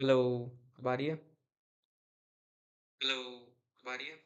Hello, अब आ रही है? हेलो, अब आ रही है?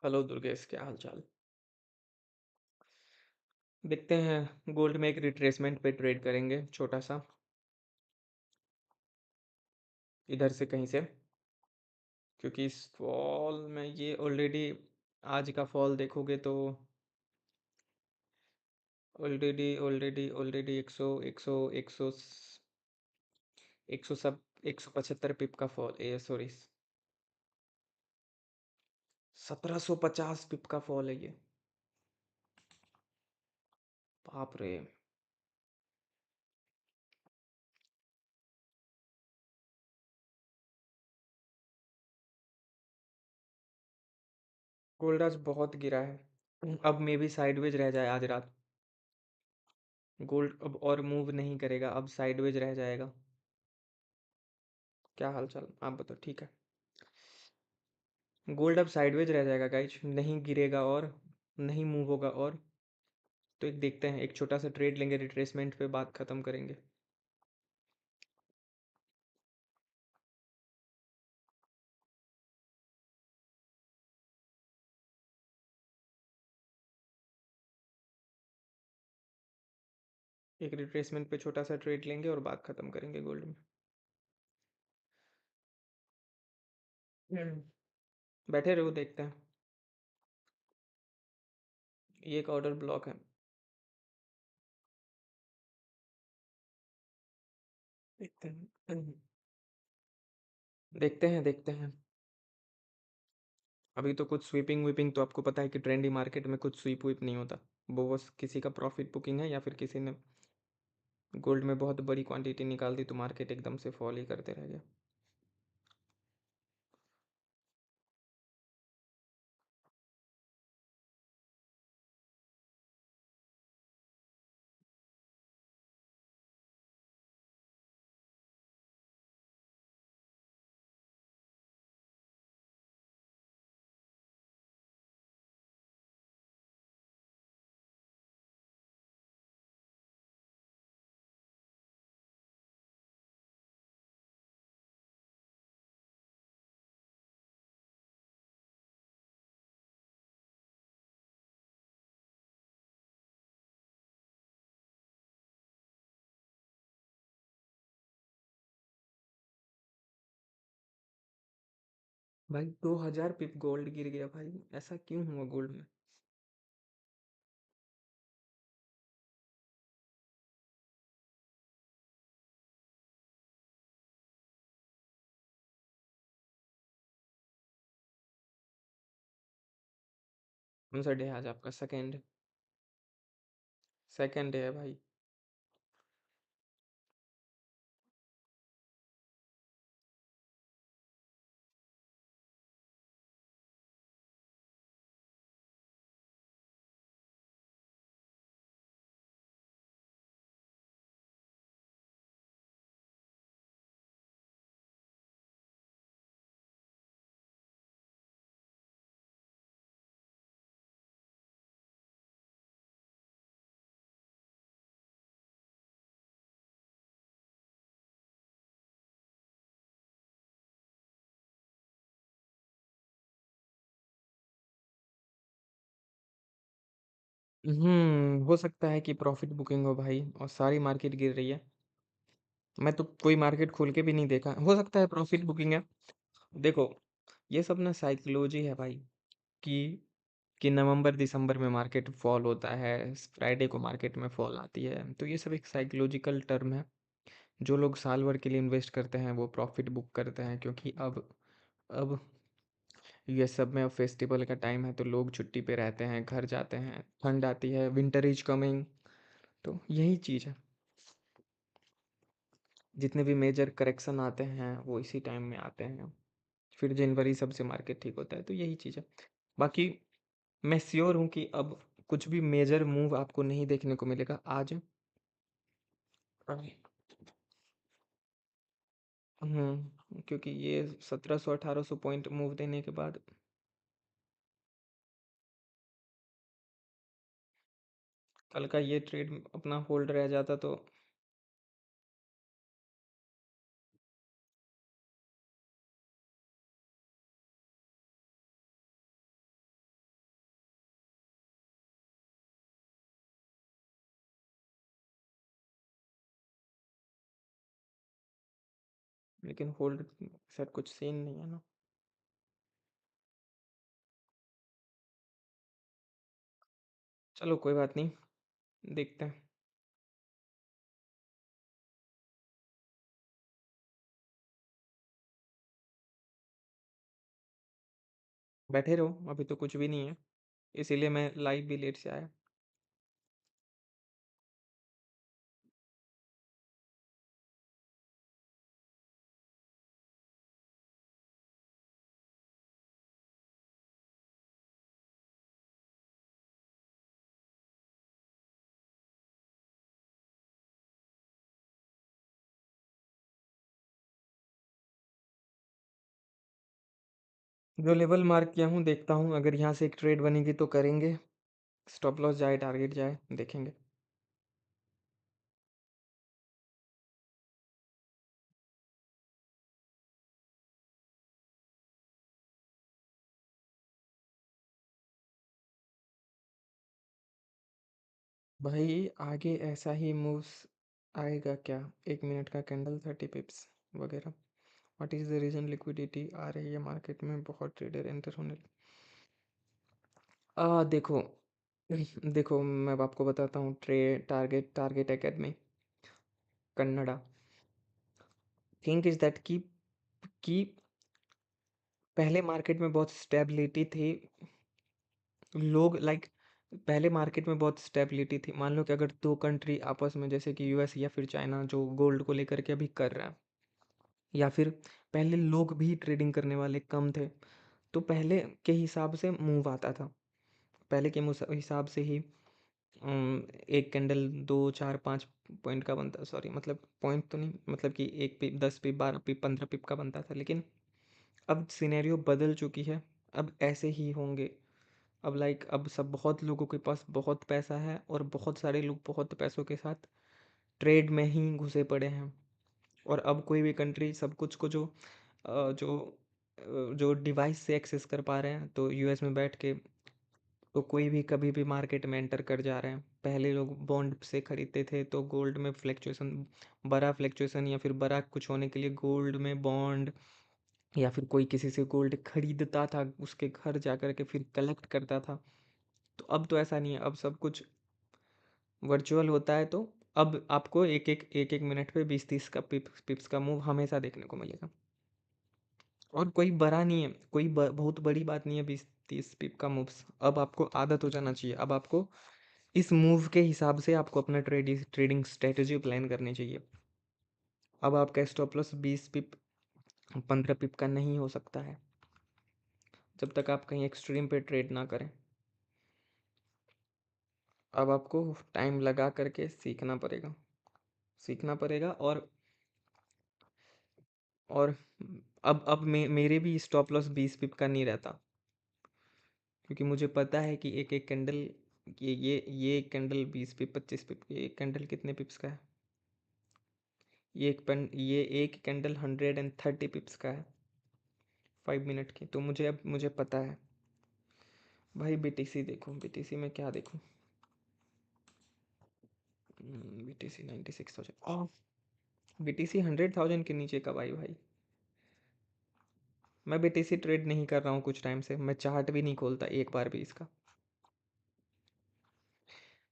हेलो दुर्गेश, क्या हाल चाल? देखते हैं, गोल्ड में एक रिट्रेसमेंट पे ट्रेड करेंगे छोटा सा, इधर से कहीं से, क्योंकि इस फॉल में ये ऑलरेडी आज का फॉल देखोगे तो ऑलरेडी 175 पिप का फॉल, ए सॉरी, 1750 पिप का फॉल है ये। बाप रे। गोल्ड आज बहुत गिरा है, अब मे भी साइडवेज रह जाए आज रात। गोल्ड अब और मूव नहीं करेगा, अब साइडवेज रह जाएगा। क्या हाल चाल, आप बताओ? ठीक है। गोल्ड अब साइडवेज रह जाएगा गाइज, नहीं गिरेगा और नहीं मूव होगा। और तो एक देखते हैं, एक छोटा सा ट्रेड लेंगे, रिट्रेसमेंट पे बात खत्म करेंगे। एक रिट्रेसमेंट पे छोटा सा ट्रेड लेंगे और बात खत्म करेंगे गोल्ड में। बैठे रहो, देखते हैं। ये एक ऑर्डर ब्लॉक है। देखते हैं, देखते हैं। अभी तो कुछ स्वीपिंग वीपिंग, तो आपको पता है कि ट्रेंडी मार्केट में कुछ स्वीप वीप नहीं होता। वो बस किसी का प्रॉफिट बुकिंग है, या फिर किसी ने गोल्ड में बहुत बड़ी क्वांटिटी निकाल दी तो मार्केट एकदम से फॉल ही करते रह गया। भाई 2000 पिप गोल्ड गिर गया भाई, ऐसा क्यों हुआ गोल्ड में? 59 है आज आपका सेकंड है भाई। हो सकता है कि प्रॉफिट बुकिंग हो भाई, और सारी मार्केट गिर रही है। मैं तो कोई मार्केट खोल के भी नहीं देखा, हो सकता है प्रॉफिट बुकिंग है। देखो, ये सब ना साइकोलॉजी है भाई, कि नवंबर दिसंबर में मार्केट फॉल होता है, फ्राइडे को मार्केट में फॉल आती है, तो ये सब एक साइकोलॉजिकल टर्म है। जो लोग साल भर के लिए इन्वेस्ट करते हैं वो प्रॉफिट बुक करते हैं, क्योंकि अब ये सब में अब फेस्टिवल का टाइम है तो लोग छुट्टी पे रहते हैं, घर जाते हैं, ठंड आती है, विंटर इज कमिंग। तो यही चीज़ है। जितने भी मेजर करेक्शन आते हैं वो इसी टाइम में आते हैं। फिर जनवरी सबसे मार्केट ठीक होता है, तो यही चीज़ है। बाकी मैं श्योर हूँ कि अब कुछ भी मेजर मूव आपको नहीं देखने को मिलेगा आज। क्योंकि ये 1700-1800 पॉइंट मूव देने के बाद कल का ये ट्रेड अपना होल्ड रह जाता तो। लेकिन होल्ड सर कुछ सीन नहीं है ना। चलो कोई बात नहीं, देखते हैं। बैठे रहो, अभी तो कुछ भी नहीं है, इसीलिए मैं लाइव भी लेट से आया। जो लेवल मार्क किया हूँ देखता हूँ, अगर यहाँ से एक ट्रेड बनेगी तो करेंगे। स्टॉप लॉस जाए, टारगेट जाए, देखेंगे। भाई आगे ऐसा ही मूव्स आएगा क्या? 1 मिनट का कैंडल 30 पिप्स वगैरह। What is the reason liquidity आ रही है मार्केट में, बहुत ट्रेडर एंटर होने देखो। देखो मैं अब आपको बताता हूँ, target target academy Kannada. Think is that कि पहले मार्केट में बहुत स्टेबिलिटी थी। लोग लाइक पहले मार्केट में बहुत स्टेबिलिटी थी। मान लो कि अगर दो कंट्री आपस में, जैसे कि यूएस या फिर चाइना, जो गोल्ड को लेकर के अभी कर रहा है, या फिर पहले लोग भी ट्रेडिंग करने वाले कम थे, तो पहले के हिसाब से मूव आता था। पहले के हिसाब से ही एक कैंडल 2 4 5 पॉइंट का बनता, सॉरी मतलब पॉइंट तो नहीं, मतलब कि 1 पिप 10 पिप 12 पिप 15 पिप का बनता था। लेकिन अब सिनेरियो बदल चुकी है, अब ऐसे ही होंगे। अब लाइक अब सब, बहुत लोगों के पास बहुत पैसा है और बहुत सारे लोग बहुत पैसों के साथ ट्रेड में ही घुसे पड़े हैं। और अब कोई भी कंट्री सब कुछ को जो डिवाइस से एक्सेस कर पा रहे हैं, तो यूएस में बैठ के तो कोई भी कभी भी मार्केट में एंटर कर जा रहे हैं। पहले लोग बॉन्ड से खरीदते थे तो गोल्ड में फ्लैक्चुएशन, बड़ा फ्लैक्चुएशन या फिर बड़ा कुछ होने के लिए गोल्ड में बॉन्ड, या फिर कोई किसी से गोल्ड खरीदता था, उसके घर जा कर के फिर कलेक्ट करता था। तो अब तो ऐसा नहीं है, अब सब कुछ वर्चुअल होता है। तो अब आपको एक एक मिनट पे 20-30 का पिप्स का मूव हमेशा देखने को मिलेगा। और कोई बड़ा नहीं है, कोई बहुत बड़ी बात नहीं है 20-30 पिप का मूव्स। अब आपको आदत हो जाना चाहिए। अब आपको इस मूव के हिसाब से आपको अपना ट्रेडिंग स्ट्रेटेजी प्लान करनी चाहिए। अब आपका स्टॉप लॉस 20 पिप 15 पिप का नहीं हो सकता है, जब तक आप कहीं एक्सट्रीम पे ट्रेड ना करें। अब आपको टाइम लगा करके सीखना पड़ेगा, सीखना पड़ेगा। और अब मेरे भी स्टॉप लॉस 20 पिप का नहीं रहता, क्योंकि मुझे पता है कि एक एक कैंडल, ये एक कैंडल 20 पिप 25 पिप, ये एक कैंडल कितने पिप्स का है? ये एक कैंडल 130 पिप्स का है, 5 मिनट की। तो मुझे पता है। भाई बीटीसी देखो, बीटीसी में क्या देखूँ? बीटीसी 96,000, बीटीसी 100,000 के नीचे कब आई भाई? मैं बीटीसी ट्रेड नहीं कर रहा हूँ कुछ टाइम से, मैं चार्ट भी नहीं खोलता एक बार भी इसका।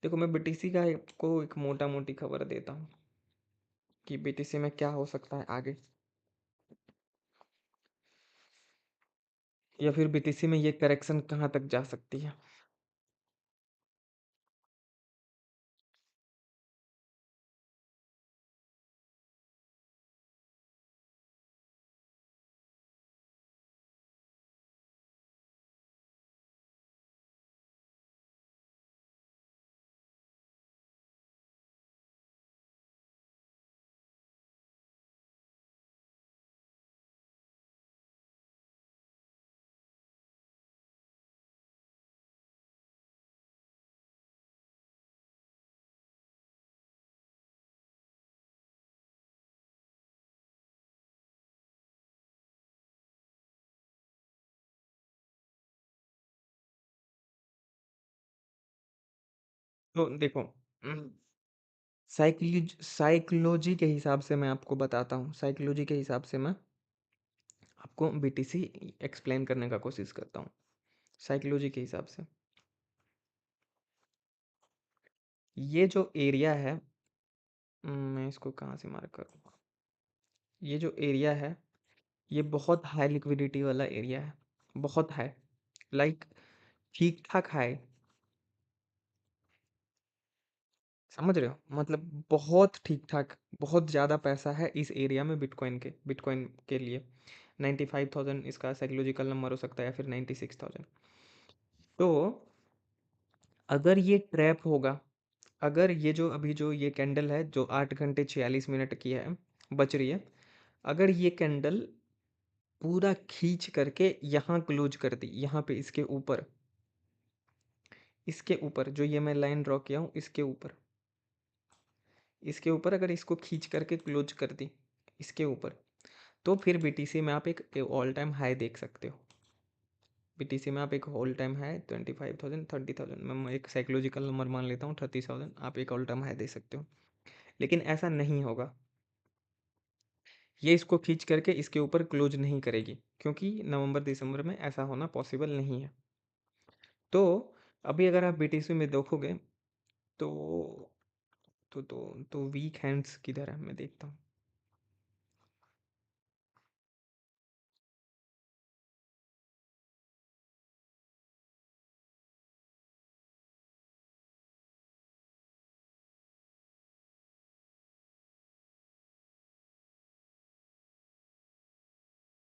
देखो मैं बीटीसी का आपको एक मोटा मोटी खबर देता हूँ कि बीटीसी में क्या हो सकता है आगे। या फिर बीटीसी में ये करेक्शन कहाँ तक जा सकती है? तो देखो, साइकोलॉजी के हिसाब से मैं आपको बताता हूँ, साइकोलॉजी के हिसाब से मैं आपको बीटीसी एक्सप्लेन करने का कोशिश करता हूँ, साइकोलॉजी के हिसाब से। ये जो एरिया है, मैं इसको कहाँ से मार्क करूँ? ये जो एरिया है, ये बहुत हाई लिक्विडिटी वाला एरिया है, बहुत हाई, लाइक ठीक ठाक हाई, समझ रहे हो? मतलब बहुत ठीक ठाक, बहुत ज़्यादा पैसा है इस एरिया में बिटकॉइन के लिए। 95,000 इसका साइकोलॉजिकल नंबर हो सकता है, या फिर 96,000। तो अगर ये ट्रैप होगा, अगर ये जो अभी जो ये कैंडल है जो 8 घंटे 46 मिनट की है, बच रही है, अगर ये कैंडल पूरा खींच करके यहाँ क्लोज कर दी, यहाँ पे इसके ऊपर जो ये मैं लाइन ड्रॉ किया हूँ, इसके ऊपर अगर इसको खींच करके क्लोज कर दी, इसके ऊपर, तो फिर बीटीसी में आप एक ऑल टाइम हाई देख सकते हो। बीटीसी में आप एक ऑल टाइम हाई 25,000, 30,000, मैं एक साइकोलॉजिकल नंबर मान लेता हूँ 30,000, आप एक ऑल टाइम हाई दे सकते हो। लेकिन ऐसा नहीं होगा, ये इसको खींच करके इसके ऊपर क्लोज नहीं करेगी, क्योंकि नवंबर दिसंबर में ऐसा होना पॉसिबल नहीं है। तो अभी अगर आप बीटीसी में देखोगे, तो तो वीक हैंड्स किधर है, मैं देखता हूँ।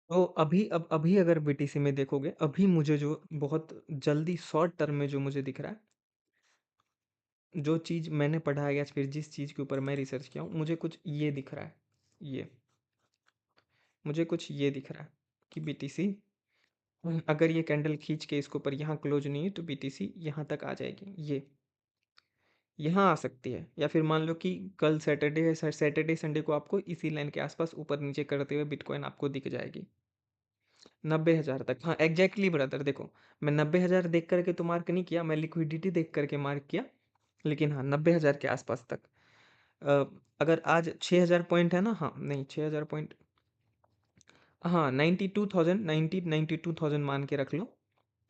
तो अभी अगर बीटीसी में देखोगे, अभी मुझे जो बहुत जल्दी शॉर्ट टर्म में जो मुझे दिख रहा है, जो चीज़ मैंने पढ़ा है या फिर जिस चीज़ के ऊपर मैं रिसर्च किया हूँ, मुझे कुछ ये दिख रहा है, ये मुझे कुछ ये दिख रहा है कि बीटीसी अगर ये कैंडल खींच के इसके ऊपर यहाँ क्लोज नहीं है, तो बीटीसी यहाँ तक आ जाएगी, ये यहाँ आ सकती है। या फिर मान लो कि कल सैटरडे है, सैटरडे संडे को आपको इसी लाइन के आसपास ऊपर नीचे करते हुए बिटकॉइन आपको दिख जाएगी 90,000 तक। हाँ एग्जैक्टली ब्रदर, देखो मैं 90,000 देख करके तो मार्क नहीं किया, मैं लिक्विडिटी देख करके मार्क किया। लेकिन हाँ 90,000 के आसपास तक। अ, अगर आज 6,000 पॉइंट है ना, हाँ नहीं 6,000 पॉइंट, हाँ 92,000, 92,000 मान के रख लो।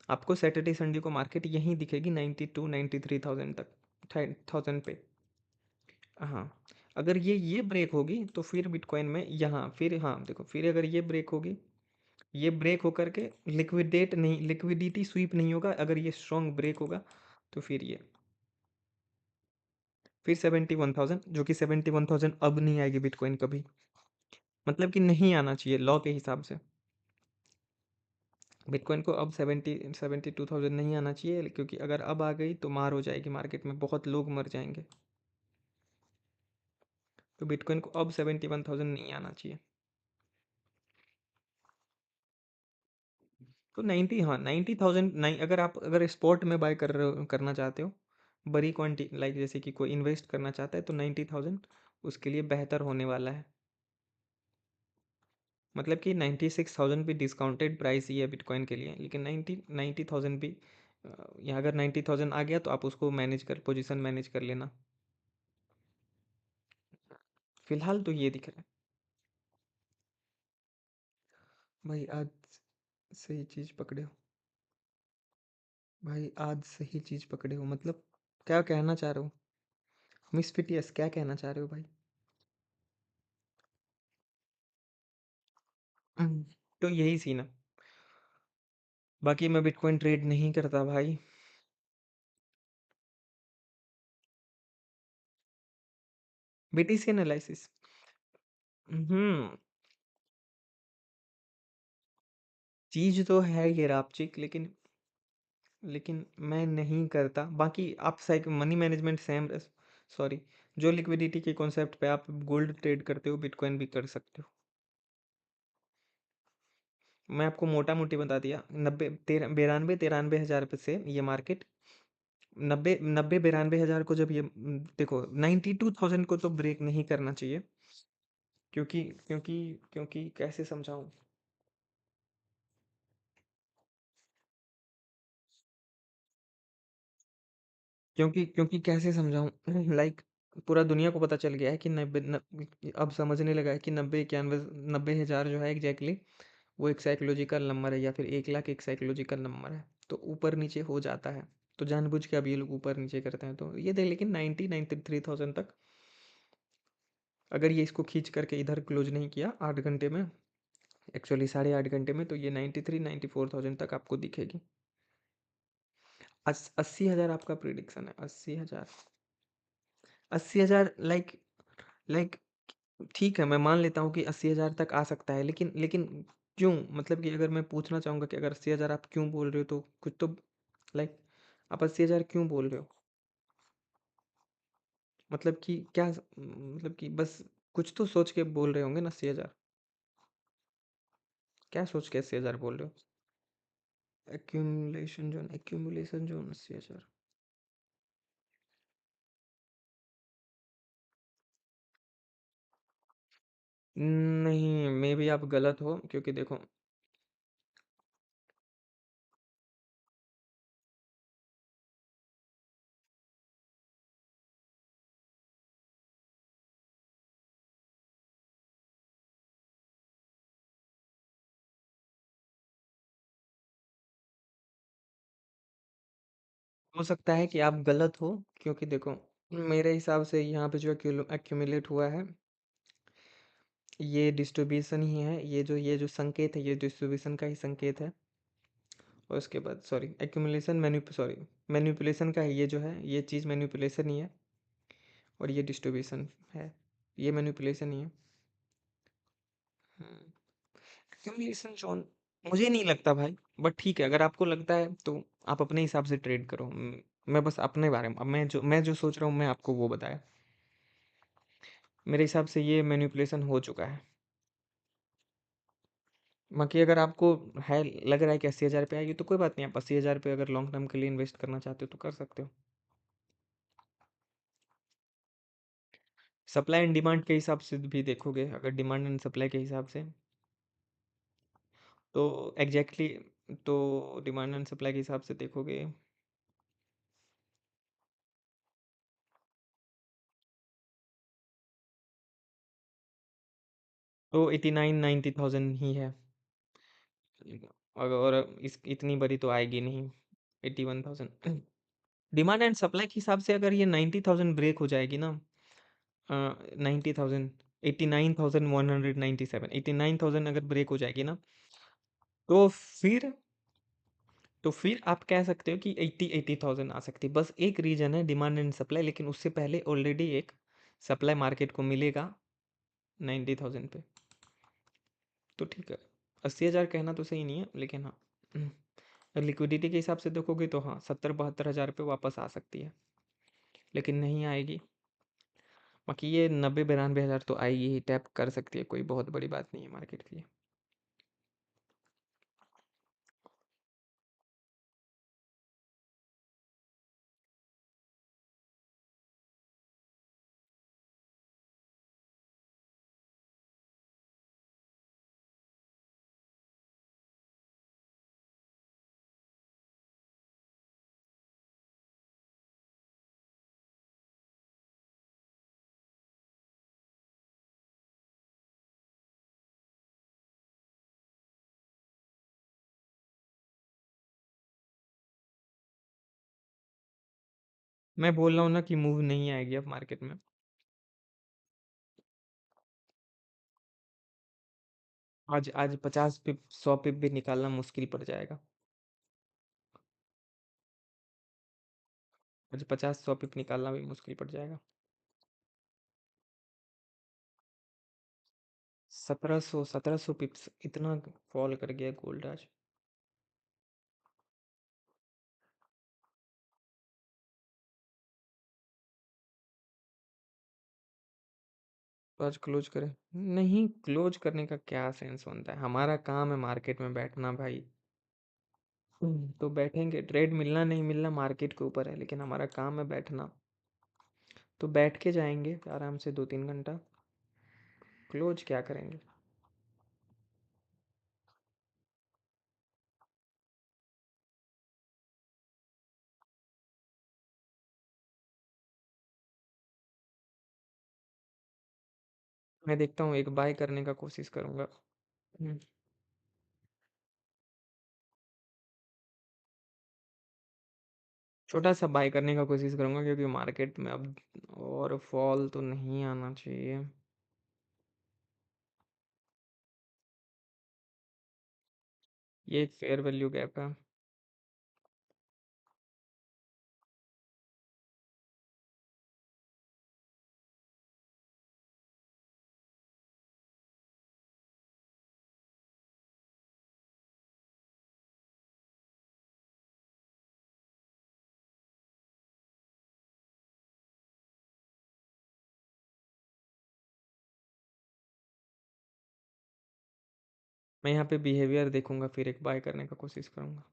आपको सैटरडे संडे को मार्केट यहीं दिखेगी 92,000, 93,000 तक, 1000 पे। हाँ, अगर ये ब्रेक होगी तो फिर बिटकॉइन में यहाँ फिर, हाँ देखो, फिर अगर ये ब्रेक होगी, ये ब्रेक होकर के लिक्विडिटी स्वीप नहीं होगा, अगर ये स्ट्रॉन्ग ब्रेक होगा, तो फिर 71,000, जो कि 71,000 अब नहीं आएगी बिटकॉइन कभी, मतलब कि नहीं आना चाहिए लॉ के हिसाब से। बिटकॉइन को अब 72,000 नहीं आना चाहिए, क्योंकि अगर अब आ गई तो मार हो जाएगी मार्केट में, बहुत लोग मर जाएंगे। तो बिटकॉइन को अब 71,000 नहीं आना चाहिए। तो 90, हाँ 90,000 नहीं, अगर आप अगर स्पॉट में बाय कर रहे हो, करना चाहते हो बड़ी क्वांटिटी, लाइक जैसे कि कोई इन्वेस्ट करना चाहता है, तो 90,000 उसके लिए बेहतर होने वाला है। मतलब कि 96,000 भी डिस्काउंटेड प्राइस ही है बिटकॉइन के लिए, लेकिन 90,000 भी, यहाँ अगर 90,000 आ गया तो आप उसको मैनेज कर, पोजीशन मैनेज कर लेना। फिलहाल तो ये दिख रहा है। भाई आज सही चीज़ पकड़े हो, भाई आज सही चीज़ पकड़े हो, मतलब क्या कहना चाह रहे हो? मिसफिटियस क्या कहना चाह रहे हो भाई? तो यही सीन है। बाकी मैं बिटकॉइन ट्रेड नहीं करता भाई। BTC analysis. हम्म। चीज तो है ये रापचिक, लेकिन मैं नहीं करता। बाकी आप साइक मनी मैनेजमेंट सेम, सॉरी, जो लिक्विडिटी के कॉन्सेप्ट पे आप गोल्ड ट्रेड करते हो, बिटकॉइन भी कर सकते हो। मैं आपको मोटा मोटी बता दिया, 92 93 93 हज़ार से ये मार्केट, 90 92 93 हज़ार को जब ये देखो 92,000 को तो ब्रेक नहीं करना चाहिए। क्योंकि क्योंकि क्योंकि कैसे समझाऊं, क्योंकि क्योंकि कैसे समझाऊं लाइक पूरा दुनिया को पता चल गया है कि अब समझने लगा है कि 90 91 90 हज़ार जो है एग्जैक्टली वो एक साइकोलॉजिकल नंबर है, या फिर 1 लाख एक साइकोलॉजिकल नंबर है। तो ऊपर नीचे हो जाता है, तो जानबूझ के अब ये लोग ऊपर नीचे करते हैं। तो ये देख, लेकिन 90 93 थाउजेंड तक अगर ये इसको खींच करके इधर क्लोज नहीं किया 8 घंटे में, एक्चुअली 8.5 घंटे में, तो ये 93 94 थाउजेंड तक आपको दिखेगी। 80 हज़ार आपका प्रिडिक्शन है, 80 हज़ार। 80 हज़ार लाइक ठीक है, मैं मान लेता हूँ कि 80 हज़ार तक आ सकता है, लेकिन क्यों, मतलब कि अगर मैं पूछना चाहूँगा कि अगर 80 हज़ार आप क्यों बोल रहे हो, तो कुछ तो लाइक आप 80 हज़ार क्यों बोल रहे हो, मतलब कि क्या, मतलब कि बस कुछ तो सोच के बोल रहे होंगे ना 80 हज़ार। क्या सोच के 80 हज़ार बोल रहे हो? एक्यूमुलेशन जोन 80 हज़ार। नहीं, मे बी आप गलत हो, क्योंकि देखो, हो सकता है कि आप गलत हो, क्योंकि देखो, मेरे हिसाब से यहाँ पे जो एक्यूमुलेट हुआ है, ये डिस्ट्रीब्यूशन ही है। ये जो संकेत है, ये डिस्ट्रीब्यूशन का ही संकेत है। और उसके बाद सॉरी, एक्यूमुलेशन सॉरी, मैनिपुलेशन का है, ये जो है ये चीज़ मैनिपुलेशन ही है। और ये डिस्ट्रीब्यूशन है, ये मैनिपुलेशन ही है। एक्यूमुलेशन जोन मुझे नहीं लगता भाई, बट ठीक है, अगर आपको लगता है तो आप अपने हिसाब से ट्रेड करो। मैं बस अपने बारे में, अब मैं जो सोच रहा हूँ, मैं आपको वो बताया। मेरे हिसाब से ये मैनिपुलेशन हो चुका है। बाकी अगर आपको है, लग रहा है कि 80 हज़ार पे आएगी, तो कोई बात नहीं, आप 80 हज़ार पे अगर लॉन्ग टर्म के लिए इन्वेस्ट करना चाहते हो तो कर सकते हो। सप्लाई एंड डिमांड के हिसाब से भी देखोगे, अगर डिमांड एंड सप्लाई के हिसाब से, तो एग्जैक्टली तो डिमांड एंड सप्लाई के हिसाब से देखोगे तो 89 90 थाउजेंड ही है। और इस इतनी बड़ी तो आएगी नहीं, 81 थाउजेंड। डिमांड एंड सप्लाई के हिसाब से अगर ये 90 थाउजेंड ब्रेक हो जाएगी ना, 90 थाउजेंड, 89 थाउजेंड 197, 89 थाउजेंड अगर ब्रेक हो जाएगी ना, तो फिर फिर आप कह सकते हो कि 80 थाउजेंड आ सकती है। बस एक रीजन है, डिमांड एंड सप्लाई, लेकिन उससे पहले ऑलरेडी एक सप्लाई मार्केट को मिलेगा 90 थाउजेंड पे। तो ठीक है, 80 हज़ार कहना तो सही नहीं है, लेकिन हाँ, लिक्विडिटी के हिसाब से देखोगे तो हाँ, 70 72 हज़ार पे वापस आ सकती है, लेकिन नहीं आएगी। बाकी ये 90 92 हज़ार तो आएगी ही, टैप कर सकती है, कोई बहुत बड़ी बात नहीं है मार्केट के लिए। मैं बोल रहा हूँ ना कि मूव नहीं आएगी अब मार्केट में। आज आज 50 पिप 100 पिप भी निकालना मुश्किल पड़ जाएगा। मुझे 50-100 पिप निकालना भी मुश्किल पड़ जाएगा। 1700 पिप्स इतना फॉल कर गया गोल्ड आज। तो आज क्लोज करें? नहीं, क्लोज करने का क्या सेंस बनता है? हमारा काम है मार्केट में बैठना भाई। तो बैठेंगे, ट्रेड मिलना नहीं मिलना मार्केट के ऊपर है, लेकिन हमारा काम है बैठना। तो बैठ के जाएंगे आराम से 2-3 घंटा। क्लोज क्या करेंगे? मैं देखता हूँ, एक बाय करने का कोशिश करूंगा। हम्म, छोटा सा बाय करने का कोशिश करूंगा, क्योंकि मार्केट में अब और फॉल तो नहीं आना चाहिए। ये एक फेयर वैल्यू गैप है। मैं यहाँ पे बिहेवियर देखूंगा, फिर एक बाय करने का कोशिश करूंगा।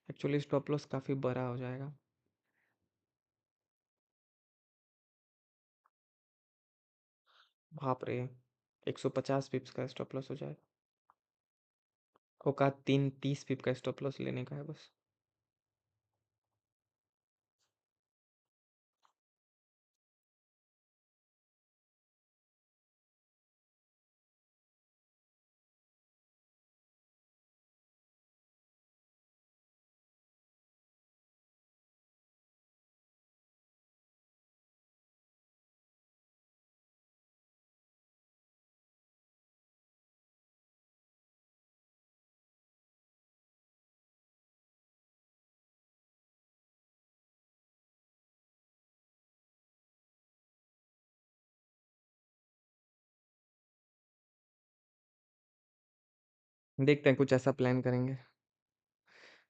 एक्चुअली स्टॉप लॉस काफ़ी बड़ा हो जाएगा। बाप रे, 150 पिप्स का स्टॉप लॉस हो जाएगा। औकात 30 पिप का स्टॉप लॉस लेने का है बस। देखते हैं, कुछ ऐसा प्लान करेंगे।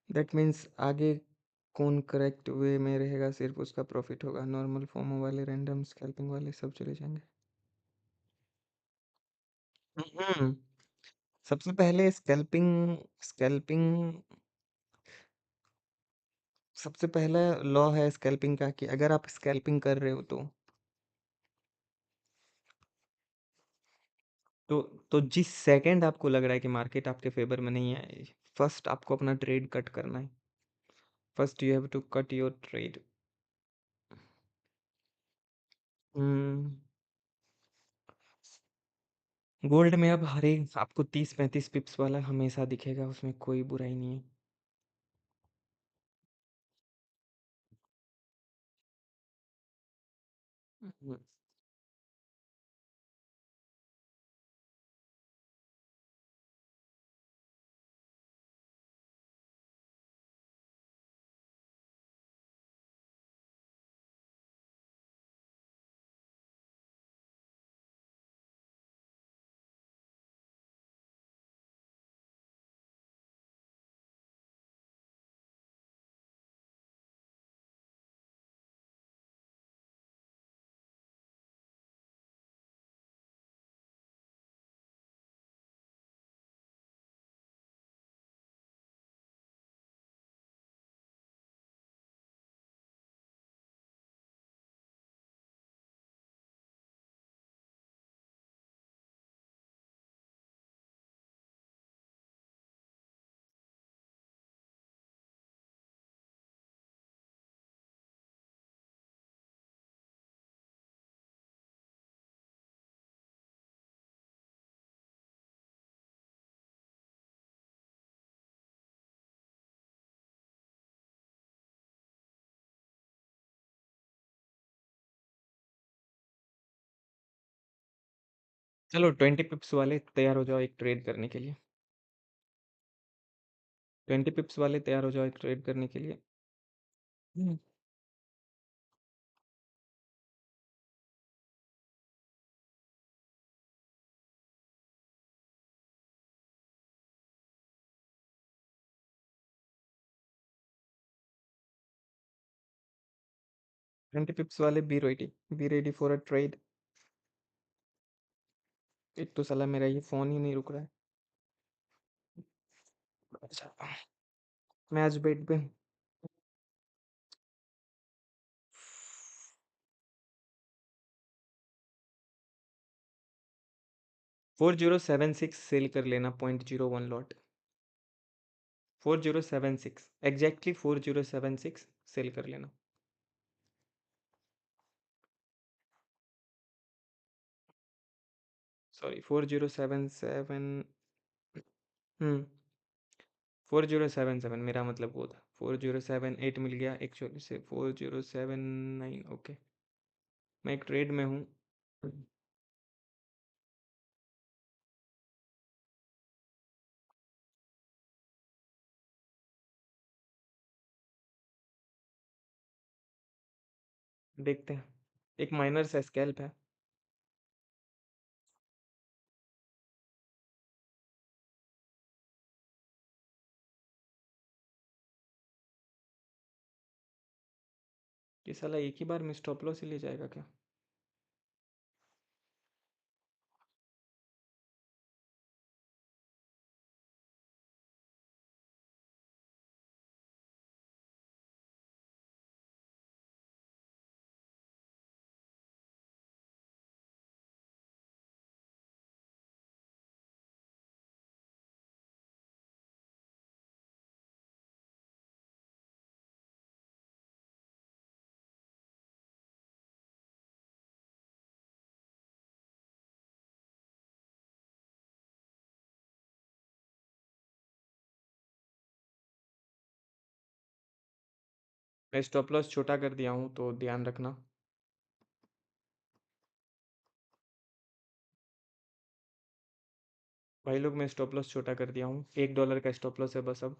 दैट मीन्स आगे कौन करेक्ट वे में रहेगा सिर्फ उसका प्रॉफिट होगा। नॉर्मल फोमो वाले, रैंडम स्कैल्पिंग वाले सब चले जाएंगे। हम्म। सबसे पहले स्कैल्पिंग स्कैल्पिंग सबसे पहला लॉ है स्कैल्पिंग का कि अगर आप स्कैल्पिंग कर रहे हो तो तो जिस सेकंड आपको लग रहा है कि मार्केट आपके फेवर में नहीं है, फर्स्ट आपको अपना ट्रेड कट करना है। First you have to cut your trade. Hmm. Gold में अब हर एक आपको 30-35 पिप्स वाला हमेशा दिखेगा, उसमें कोई बुराई नहीं है। हम्म, चलो 20 पिप्स वाले तैयार हो जाओ एक ट्रेड करने के लिए। 20 पिप्स वाले तैयार हो जाओ एक ट्रेड करने के लिए। 20 पिप्स वाले be ready for a trade. एक तो साला मेरा ये फ़ोन ही नहीं रुक रहा है। अच्छा, मैच बेट पे 4076 सेल कर लेना 0.01 लॉट। 4076 एग्जैक्टली 4076 सेल कर लेना। सॉरी 4077। हम्म 4077 मेरा मतलब वो था। 4078 मिल गया एक्चुअली से 4079। ओके, मैं एक ट्रेड में हूँ। देखते हैं, एक माइनर सा स्कैल्प है। ये साला एक ही बार में स्टॉप लॉस ही ले जाएगा क्या? मैं स्टॉप लॉस छोटा कर दिया हूँ तो ध्यान रखना। भाई लोग, मैं स्टॉप लॉस छोटा कर दिया हूँ, $1 का स्टॉप लॉस है बस अब।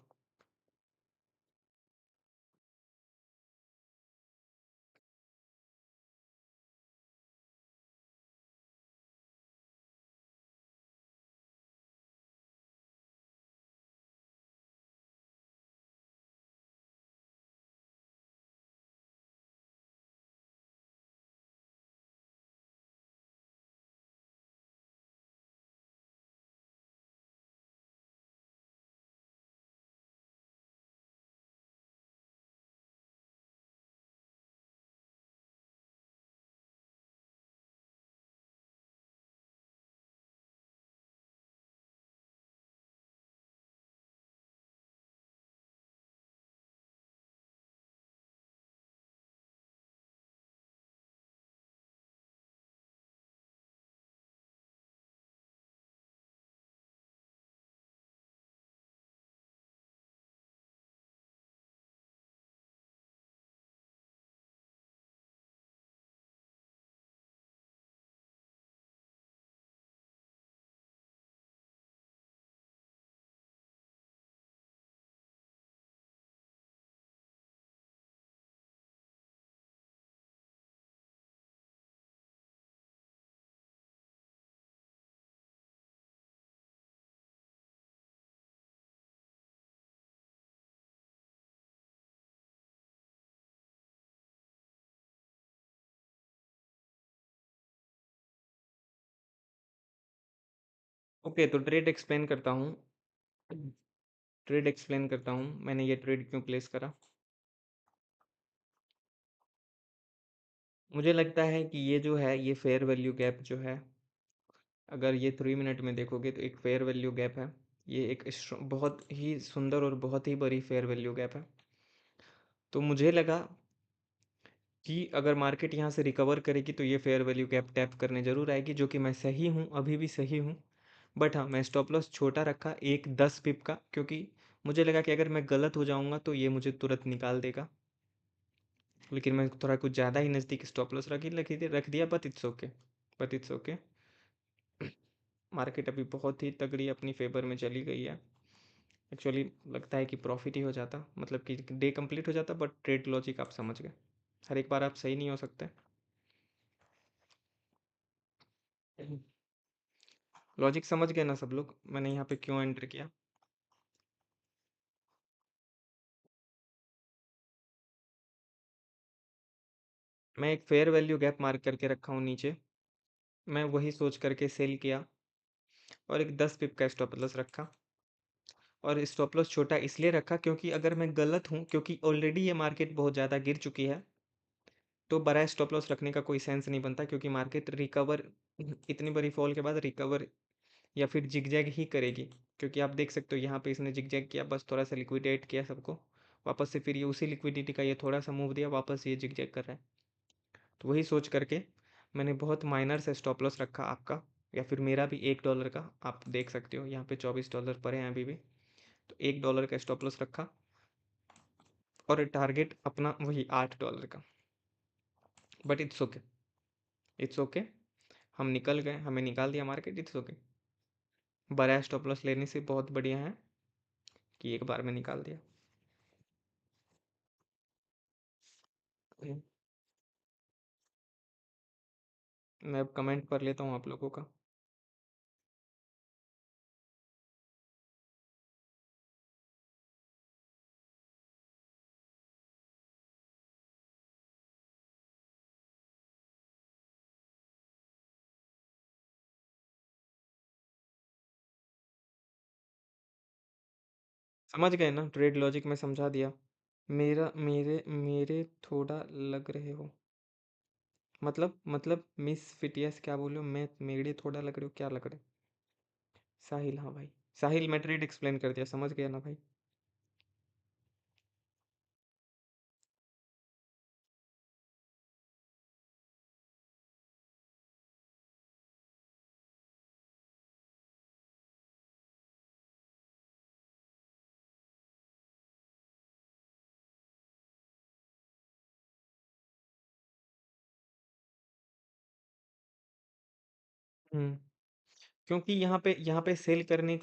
ओके, तो ट्रेड एक्सप्लेन करता हूँ। ट्रेड एक्सप्लेन करता हूँ, मैंने ये ट्रेड क्यों प्लेस करा। मुझे लगता है कि ये जो है, ये फेयर वैल्यू गैप जो है, अगर ये 3 मिनट में देखोगे तो एक फेयर वैल्यू गैप है। ये एक बहुत ही सुंदर और बहुत ही बड़ी फेयर वैल्यू गैप है। तो मुझे लगा कि अगर मार्केट यहाँ से रिकवर करेगी तो ये फेयर वैल्यू गैप टैप करने ज़रूर आएगी, जो कि मैं सही हूँ, अभी भी सही हूँ। बट हाँ, मैं स्टॉप लॉस छोटा रखा, एक 10 पिप का, क्योंकि मुझे लगा कि अगर मैं गलत हो जाऊँगा तो ये मुझे तुरंत निकाल देगा। लेकिन मैं थोड़ा कुछ ज़्यादा ही नज़दीक स्टॉप लॉस रख दिया, but it's okay. But it's okay. Market अभी बहुत ही तगड़ी अपनी फेवर में चली गई है। एक्चुअली लगता है कि प्रॉफिट ही हो जाता, मतलब कि डे कंप्लीट हो जाता, बट ट्रेड लॉजिक आप समझ गए। हर एक बार आप सही नहीं हो सकते। लॉजिक समझ गए ना सब लोग, मैंने यहाँ पे क्यों एंटर किया। मैं एक फेयर वैल्यू गैप मार्क करके रखा हूँ नीचे, मैं वही सोच करके सेल किया और एक 10 पिप का स्टॉप लॉस रखा। और स्टॉप लॉस छोटा इसलिए रखा क्योंकि अगर मैं गलत हूँ, क्योंकि ऑलरेडी ये मार्केट बहुत ज़्यादा गिर चुकी है, तो बड़ा स्टॉप लॉस रखने का कोई सेंस नहीं बनता, क्योंकि मार्केट रिकवर इतनी बड़ी फॉल के बाद रिकवर या फिर जिगजैग ही करेगी। क्योंकि आप देख सकते हो यहाँ पे इसने जिगजैग किया, बस थोड़ा सा लिक्विडेट किया सबको, वापस से फिर ये उसी लिक्विडिटी का ये थोड़ा सा मूव दिया, वापस ये जिगजैग कर रहा है। तो वही सोच करके मैंने बहुत माइनर से स्टॉप लॉस रखा आपका, या फिर मेरा भी $1 का, आप देख सकते हो यहाँ पे $24 पड़े हैं अभी भी। तो $1 का स्टॉप लॉस रखा और टारगेट अपना वही $8 का। But it's okay, it's okay, हम निकल गए, हमें निकाल दिया मार्केट, इट्स ओके। बड़ा स्टॉप लॉस लेने से बहुत बढ़िया है कि एक बार में निकाल दिया। मैं अब कमेंट पढ़ लेता हूँ आप लोगों का। समझ गए ना, ट्रेड लॉजिक में समझा दिया। मेरा मेरे मेरे थोड़ा लग रहे हो, मतलब मिस फिटियस क्या बोले हो, मैं मेरे थोड़ा लग रहे हो, क्या लग रहे हो? साहिल, हाँ भाई, साहिल मैं ट्रेड एक्सप्लेन कर दिया, समझ गया ना भाई। हम्म, क्योंकि यहाँ पे सेल करने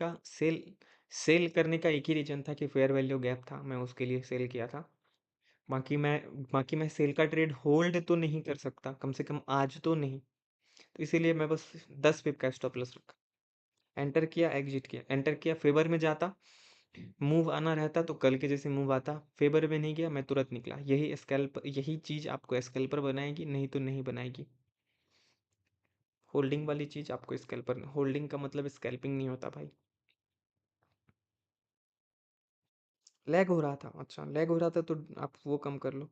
का एक ही रीजन था कि फेयर वैल्यू गैप था, मैं उसके लिए सेल किया था। बाकी मैं बाकी मैं सेल का ट्रेड होल्ड तो नहीं कर सकता, कम से कम आज तो नहीं। तो इसीलिए मैं बस 10 पिप का स्टॉप लॉस रखा, एंटर किया, एग्जिट किया, एंटर किया, फेवर में जाता, मूव आना रहता तो कल के जैसे मूव आता, फेवर में नहीं गया, मैं तुरंत निकला। यही चीज आपको स्कैल्पर बनाएगी, नहीं तो नहीं बनाएगी। होल्डिंग वाली चीज आपको स्कैल्पर, होल्डिंग का मतलब स्कैल्पिंग नहीं होता भाई। लैग हो रहा था, अच्छा लैग हो रहा था तो आप वो कम कर लो।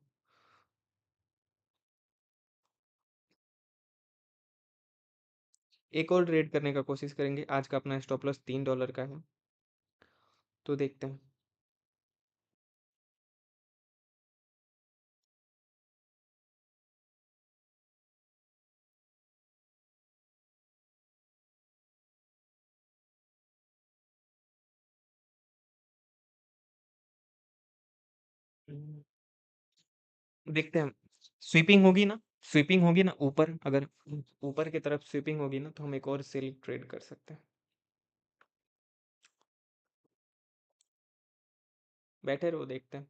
एक और ट्रेड करने का कोशिश करेंगे, आज का अपना स्टॉप लॉस $3 का है, तो देखते हैं। देखते हैं, स्वीपिंग होगी ना, स्वीपिंग होगी ना ऊपर, अगर ऊपर की तरफ स्वीपिंग होगी ना, तो हम एक और सेल ट्रेड कर सकते हैं। बैठे रहो, देखते हैं।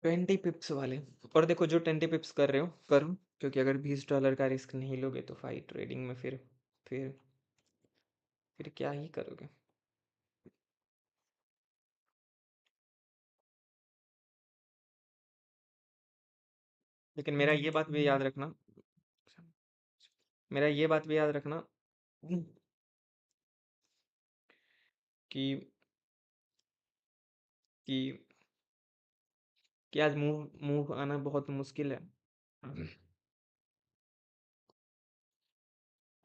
20 पिप्स वाले, और देखो जो 20 पिप्स कर रहे हो करो, क्योंकि अगर $20 का रिस्क नहीं लोगे तो भाई ट्रेडिंग में फिर फिर क्या ही करोगे। लेकिन मेरा ये बात भी याद रखना, मेरा ये बात भी याद रखना कि कि कि आज मूव मूव आना बहुत मुश्किल है।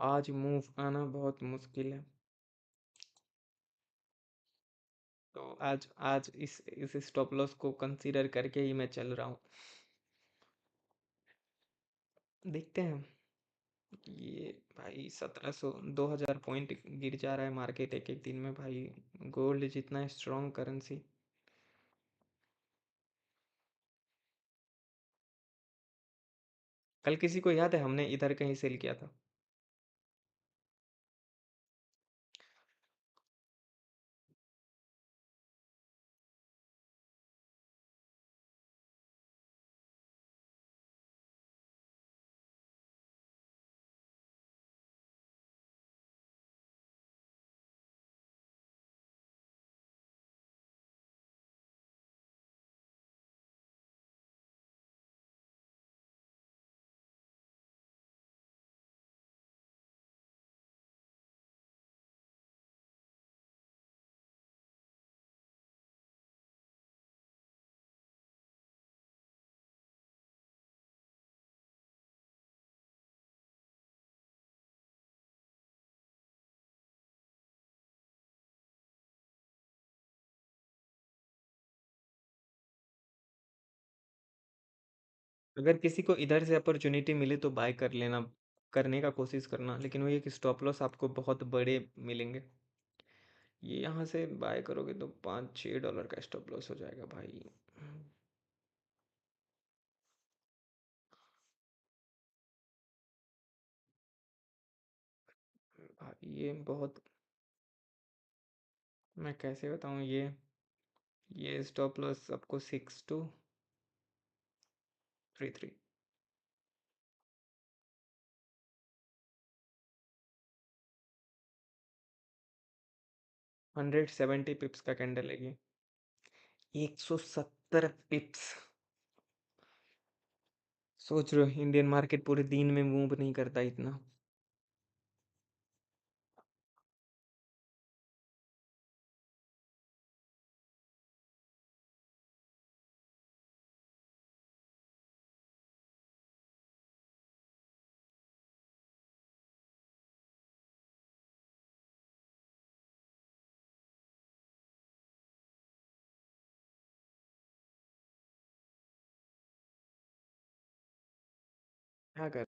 आज मूव आना बहुत मुश्किल है। तो आज आज इस स्टॉप लॉस को कंसीडर करके ही मैं चल रहा हूँ। देखते हैं। ये भाई 1700 2000 पॉइंट गिर जा रहा है मार्केट एक एक दिन में भाई। गोल्ड जितना स्ट्रॉन्ग करेंसी। कल किसी को याद है हमने इधर कहीं सेल किया था? अगर किसी को इधर से अपॉर्चुनिटी मिले तो बाय कर लेना, करने का कोशिश करना, लेकिन वही है कि स्टॉप लॉस आपको बहुत बड़े मिलेंगे। ये यहाँ से बाय करोगे तो $5-6 का स्टॉप लॉस हो जाएगा भाई। भाई ये बहुत, मैं कैसे बताऊँ, ये स्टॉप लॉस आपको 6233, 170 पिप्स का कैंडल है ये। 170 पिप्स। सोच रहे हो इंडियन मार्केट पूरे दिन में मूव नहीं करता इतना। क्या कर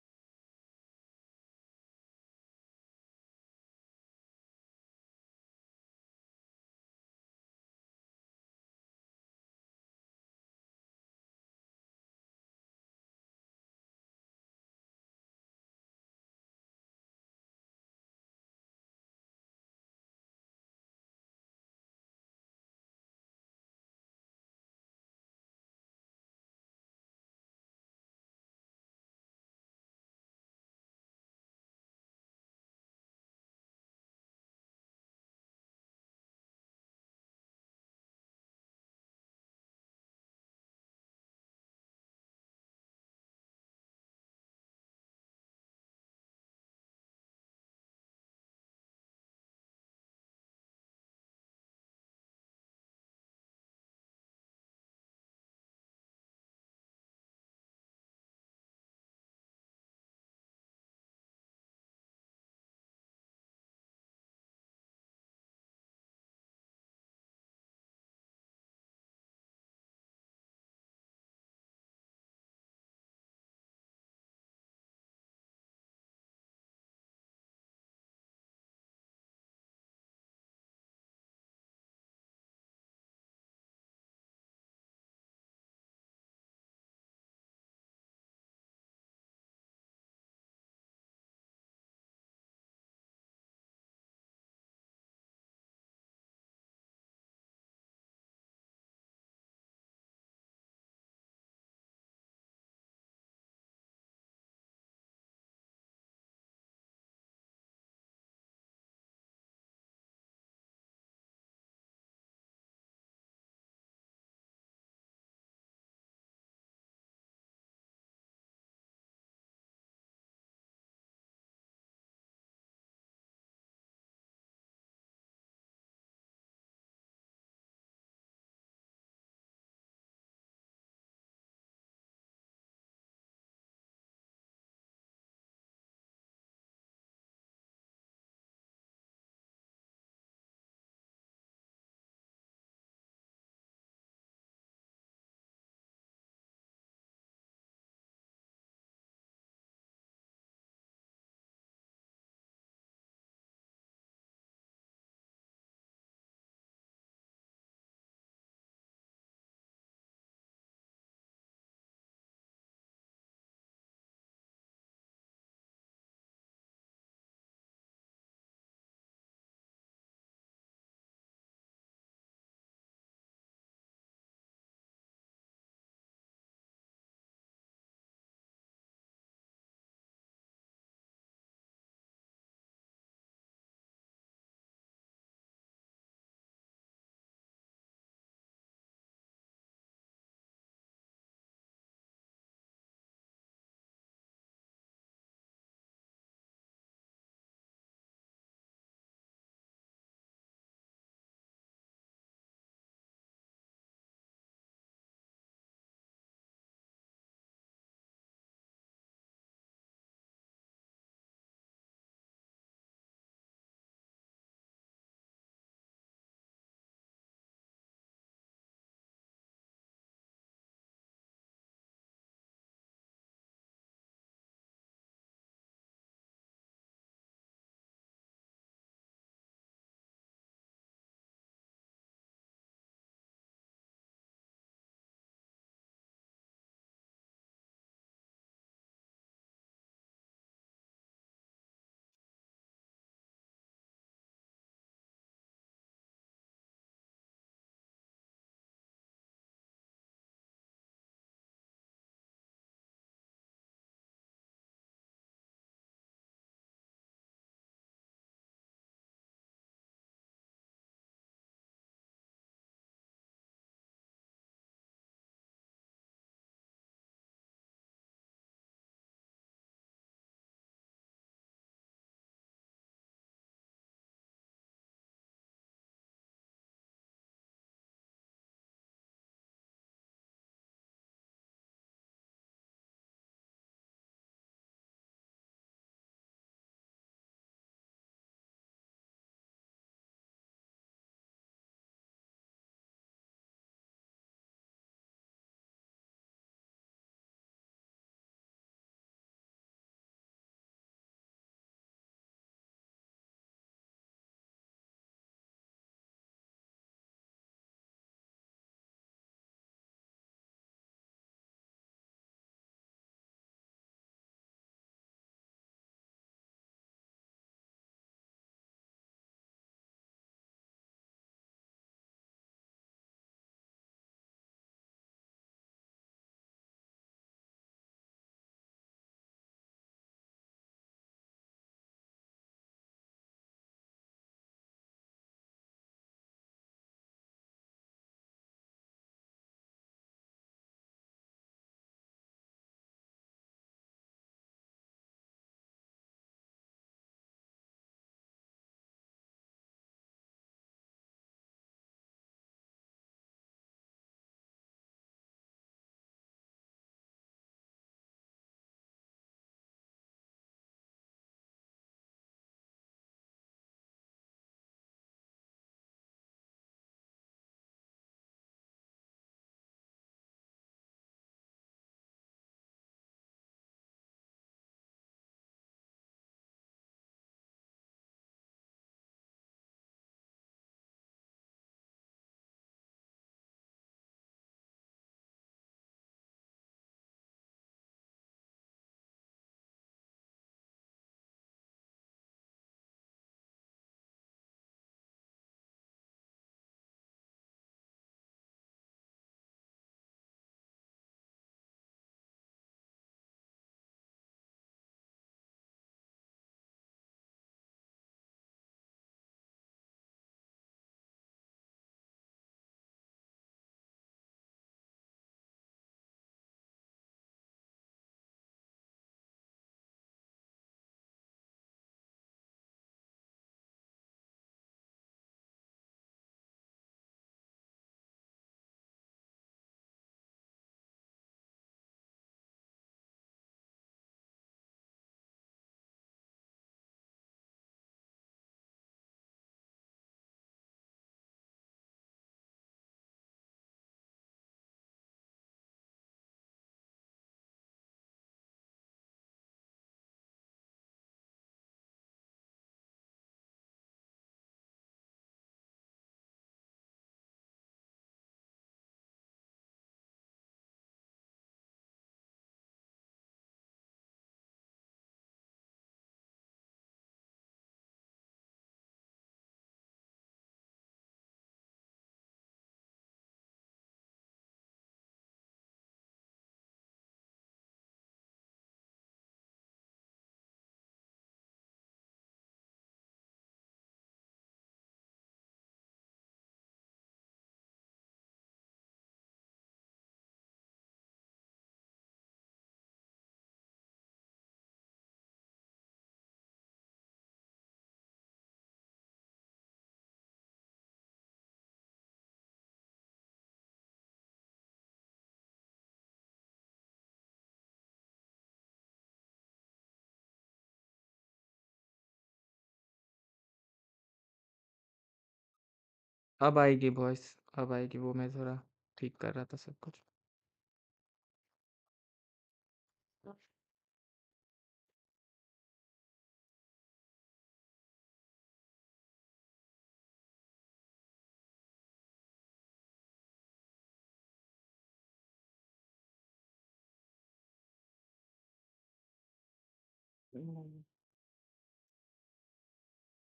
अब आएगी वॉइस, अब आएगी। वो मैं थोड़ा ठीक कर रहा था सब कुछ।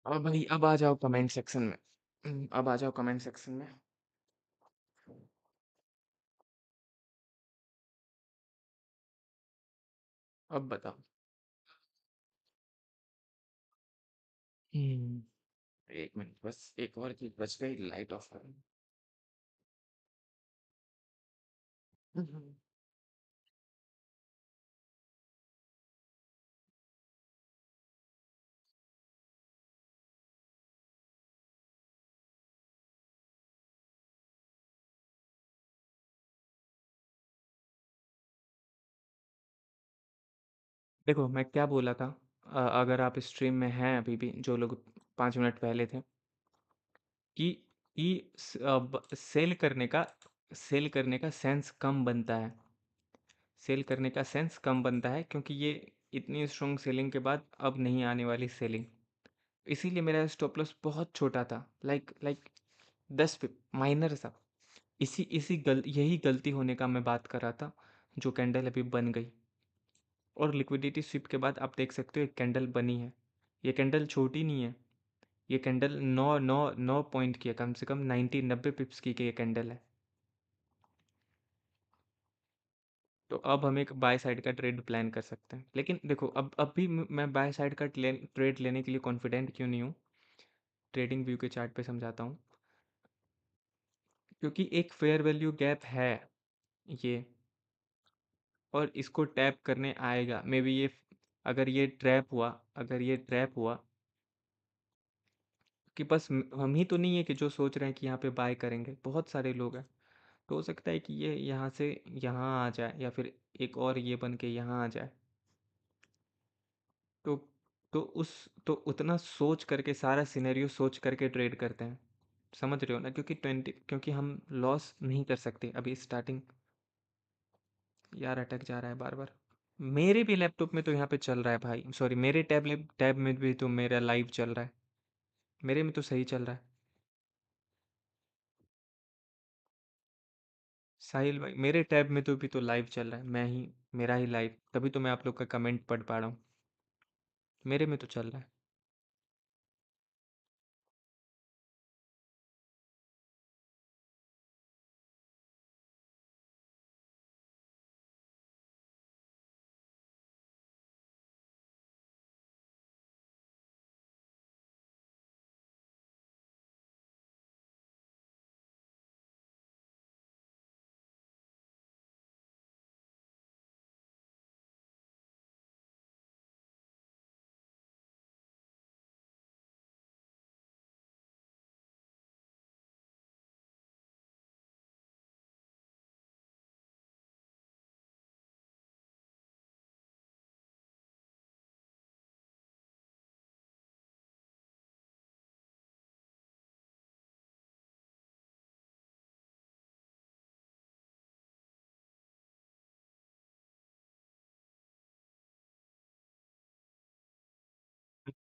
अब भाई अब आ जाओ कमेंट सेक्शन में। अब आ जाओ कमेंट सेक्शन में। अब बताओ। एक मिनट बस, एक और चीज बच गई, लाइट ऑफ कर। देखो मैं क्या बोला था। अगर आप स्ट्रीम में हैं अभी भी, जो लोग 5 मिनट पहले थे, कि सेल करने का सेंस कम बनता है। सेल करने का सेंस कम बनता है क्योंकि ये इतनी स्ट्रॉन्ग सेलिंग के बाद अब नहीं आने वाली सेलिंग। इसीलिए मेरा स्टॉप लॉस बहुत छोटा था, लाइक लाइक 10 पिप, माइनर सा। यही गलती होने का मैं बात कर रहा था, जो कैंडल अभी बन गई। और लिक्विडिटी स्विप के बाद आप देख सकते हो एक कैंडल बनी है। ये कैंडल छोटी नहीं है। ये कैंडल 9 की है, कम से कम 90-90 पिप्स की ये कैंडल है। तो अब हम एक बाय साइड का ट्रेड प्लान कर सकते हैं। लेकिन देखो, अब भी मैं बाय साइड का ट्रेड लेने के लिए कॉन्फिडेंट क्यों नहीं हूँ। ट्रेडिंग व्यू के चार्ट पे समझाता हूँ। क्योंकि एक फेयर वैल्यू गैप है ये, और इसको टैप करने आएगा मे बी ये। अगर ये ट्रैप हुआ, अगर ये ट्रैप हुआ, कि बस हम ही तो नहीं है कि जो सोच रहे हैं कि यहाँ पे बाय करेंगे, बहुत सारे लोग हैं। तो हो सकता है कि ये यहाँ से यहाँ आ जाए, या फिर एक और ये बन के यहाँ आ जाए। तो तो उस तो उतना सोच करके, सारा सिनेरियो सोच करके ट्रेड करते हैं। समझ रहे हो ना, क्योंकि हम लॉस नहीं कर सकते अभी स्टार्टिंग। यार अटक जा रहा है बार बार। मेरे भी लैपटॉप में तो यहाँ पे चल रहा है भाई, सॉरी, मेरे टैब में भी तो मेरा लाइव चल रहा है। मेरे में तो सही चल रहा है। साहिल भाई, मेरे टैब में तो भी तो लाइव चल रहा है, मैं ही, मेरा ही लाइव, तभी तो मैं आप लोग का कमेंट पढ़ पा रहा हूँ। मेरे में तो चल रहा है।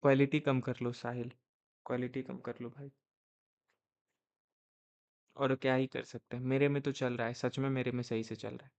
क्वालिटी कम कर लो साहिल, क्वालिटी कम कर लो भाई। और क्या ही कर सकते हैं, मेरे में तो चल रहा है, सच में मेरे में सही से चल रहा है।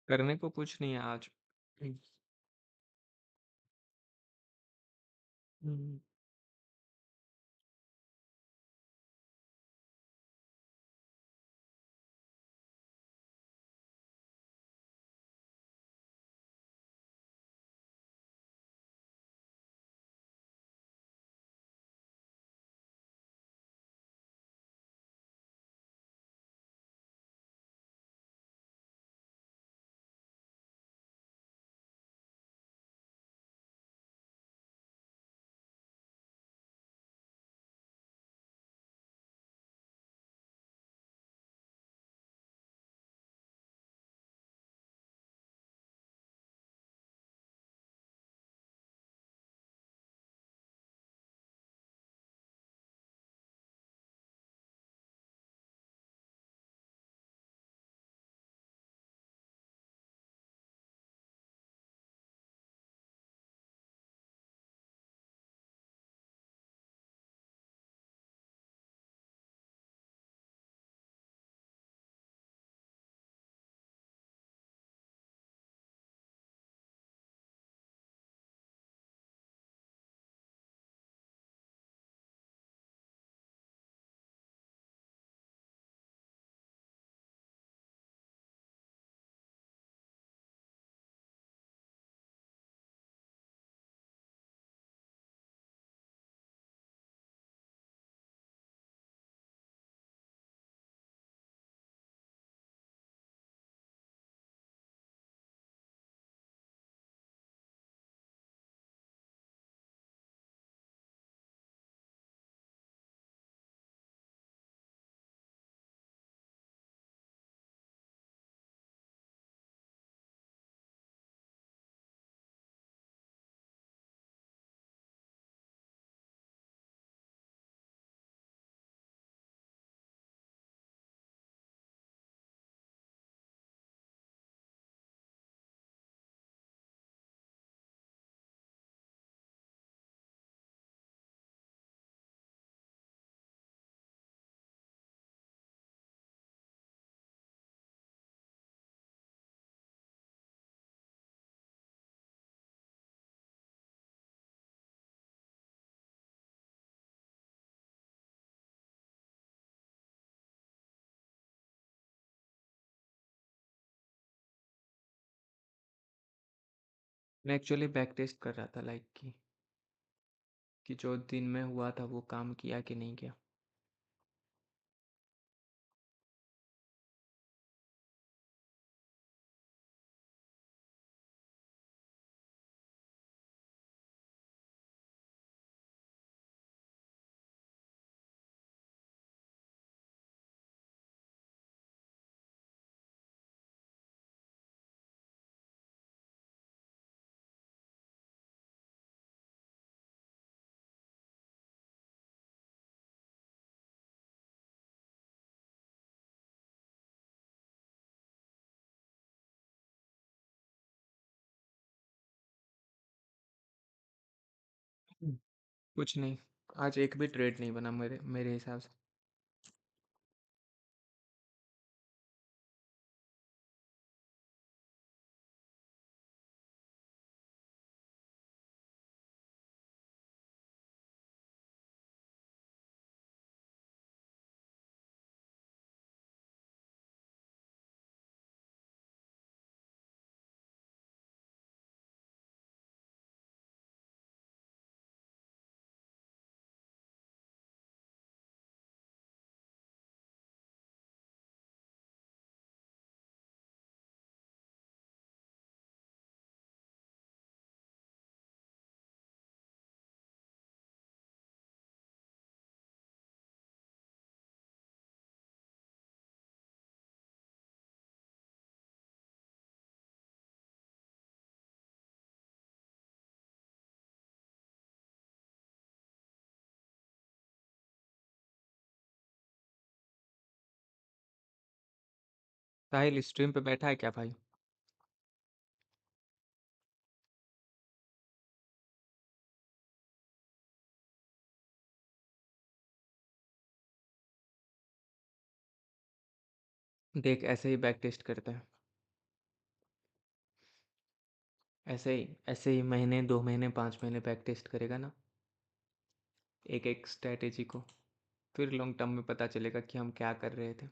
करने को कुछ नहीं है आज। हुँ। मैं एक्चुअली बैक टेस्ट कर रहा था लाइक कि जो दिन में हुआ था वो काम किया कि नहीं किया। कुछ नहीं, आज एक भी ट्रेड नहीं बना मेरे मेरे हिसाब से। साहिल स्ट्रीम पे बैठा है क्या भाई? देख ऐसे ही बैक टेस्ट करते हैं। ऐसे ही महीने 2 महीने 5 महीने बैक टेस्ट करेगा ना एक-एक स्ट्रैटेजी को, फिर लॉन्ग टर्म में पता चलेगा कि हम क्या कर रहे थे।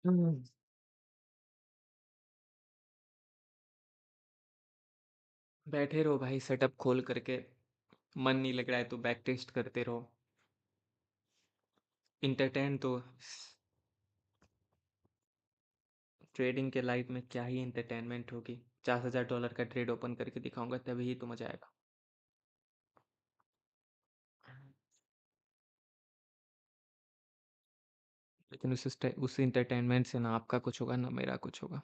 हुँ। बैठे रहो भाई सेटअप खोल करके, मन नहीं लग रहा है तो बैक टेस्ट करते रहो। एंटरटेन तो ट्रेडिंग के लाइफ में क्या ही एंटरटेनमेंट होगी। $50,000 का ट्रेड ओपन करके दिखाऊँगा तभी ही तो मज़ा आएगा। लेकिन उस एंटरटेनमेंट से ना आपका कुछ होगा ना मेरा कुछ होगा।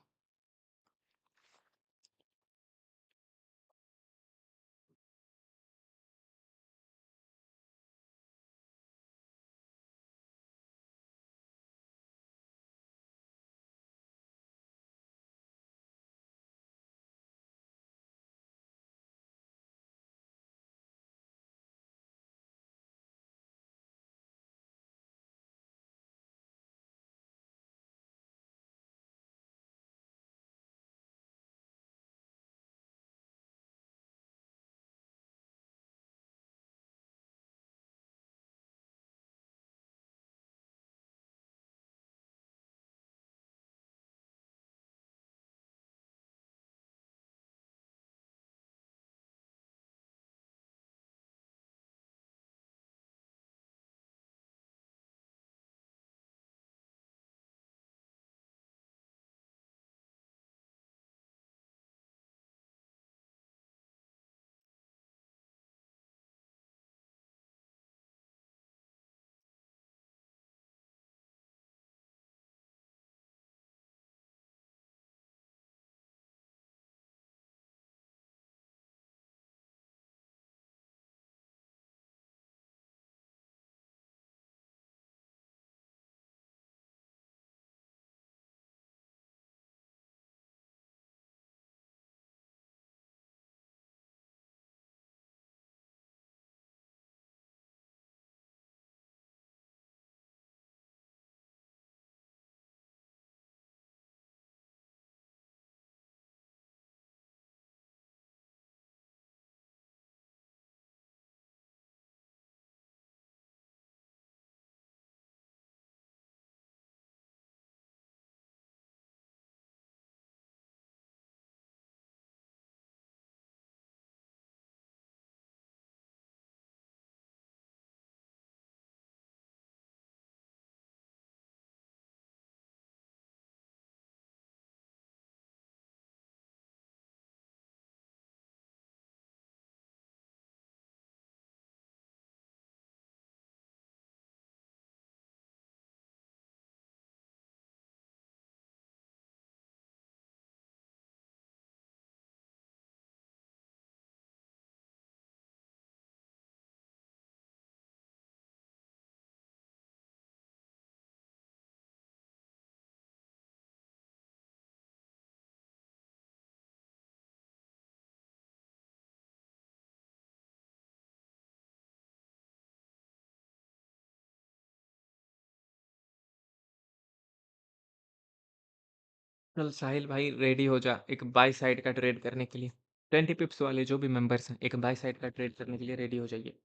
चल साहिल भाई रेडी हो जा एक बाई साइड का ट्रेड करने के लिए। 20 पिप्स वाले जो भी मेंबर्स हैं एक बाई साइड का ट्रेड करने के लिए रेडी हो जाइए।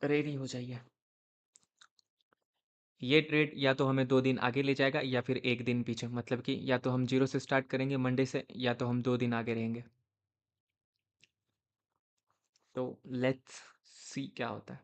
रेडी हो जाइए। ये ट्रेड या तो हमें 2 दिन आगे ले जाएगा या फिर 1 दिन पीछे, मतलब कि या तो हम जीरो से स्टार्ट करेंगे मंडे से, या तो हम 2 दिन आगे रहेंगे। तो लेट्स सी क्या होता है।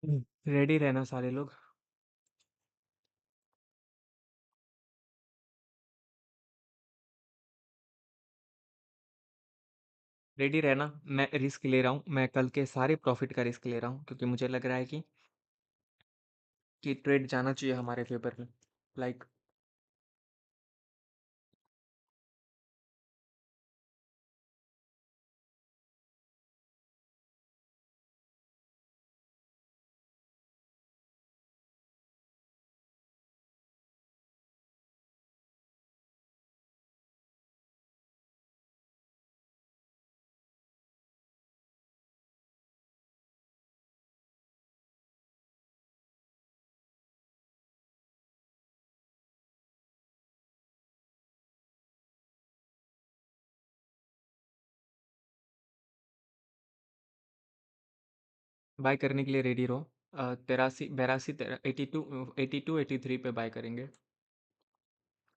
हम्म, रेडी रहना सारे लोग। रेडी रहना। मैं रिस्क ले रहा हूँ, मैं कल के सारे प्रॉफिट का रिस्क ले रहा हूँ क्योंकि मुझे लग रहा है कि ट्रेड जाना चाहिए हमारे फेवर में। लाइक बाय करने के लिए रेडी रहो। 83 82 82 83 पे बाय करेंगे।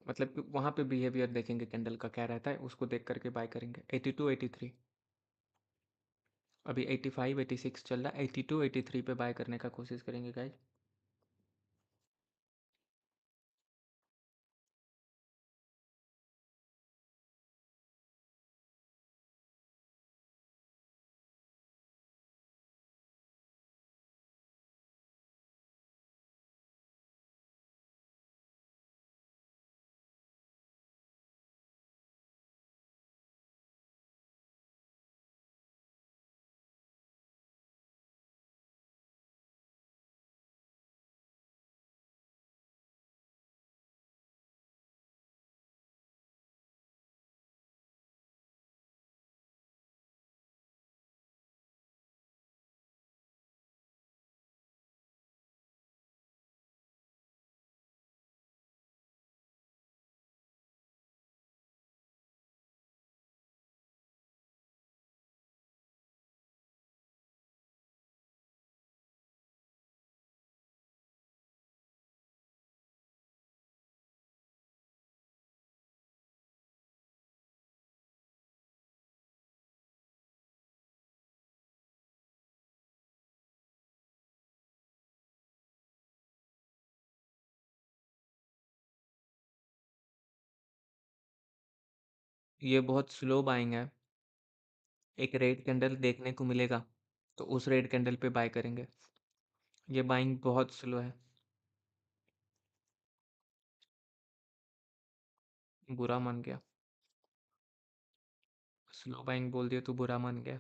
मतलब कि वहाँ पे बिहेवियर देखेंगे कैंडल का क्या रहता है, उसको देख करके बाय करेंगे। 82 83। अभी 85 86 चल रहा है, 82 83 पे बाय करने का कोशिश करेंगे गाइज। ये बहुत स्लो बाइंग है। एक रेड कैंडल देखने को मिलेगा, तो उस रेड कैंडल पे बाय करेंगे। ये बाइंग बहुत स्लो है। बुरा मान गया। स्लो बाइंग बोल दिया तो बुरा मान गया।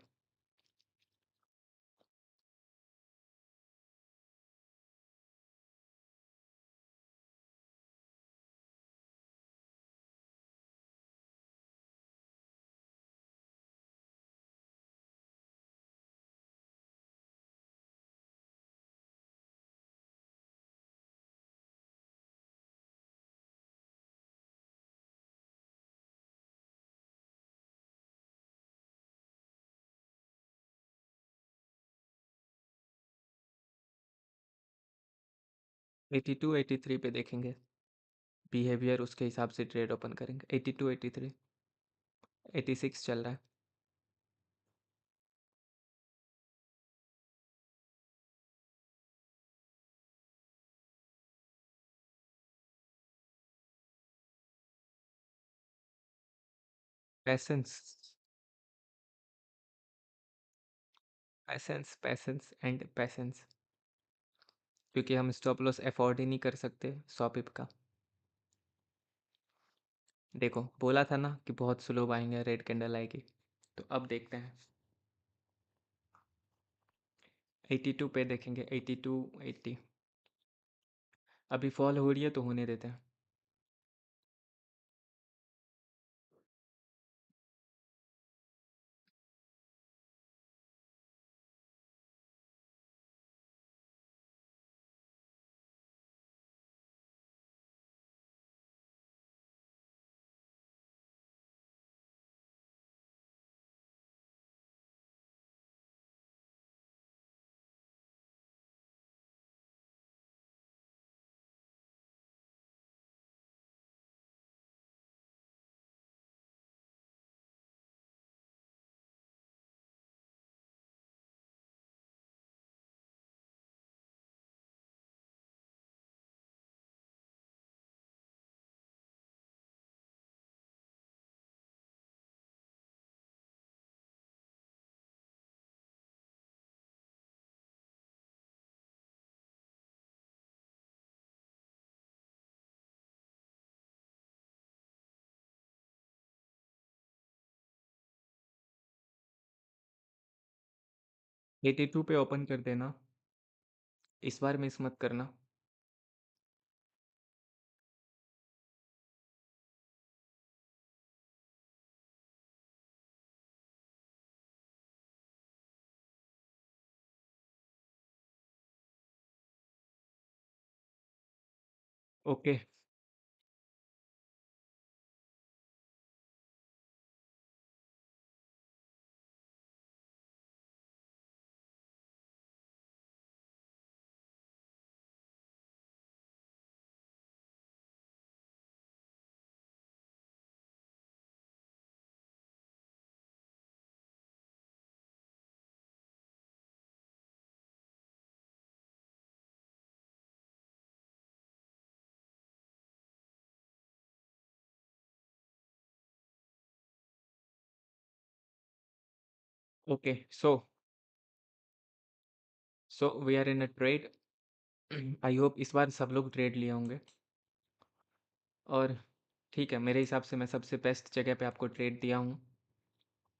82 83 पे देखेंगे। बिहेवियर उसके हिसाब से ट्रेड ओपन करेंगे। 82 83 86 चल रहा है। Patience, patience, patience and patience. क्योंकि हम स्टॉप लॉस अफोर्ड ही नहीं कर सकते 100 पिप का। देखो बोला था ना कि बहुत स्लो बाइंग है, रेड कैंडल आएगी। तो अब देखते हैं। 82 पे देखेंगे। 82 80। अभी फॉल हो रही है तो होने देते हैं। एटी टू पे ओपन कर देना। इस बार मिस मत करना। Okay. Okay so we are in a trade. I hope इस बार सब लोग ट्रेड लिए होंगे। और ठीक है, मेरे हिसाब से मैं सबसे बेस्ट जगह पे आपको ट्रेड दिया हूँ।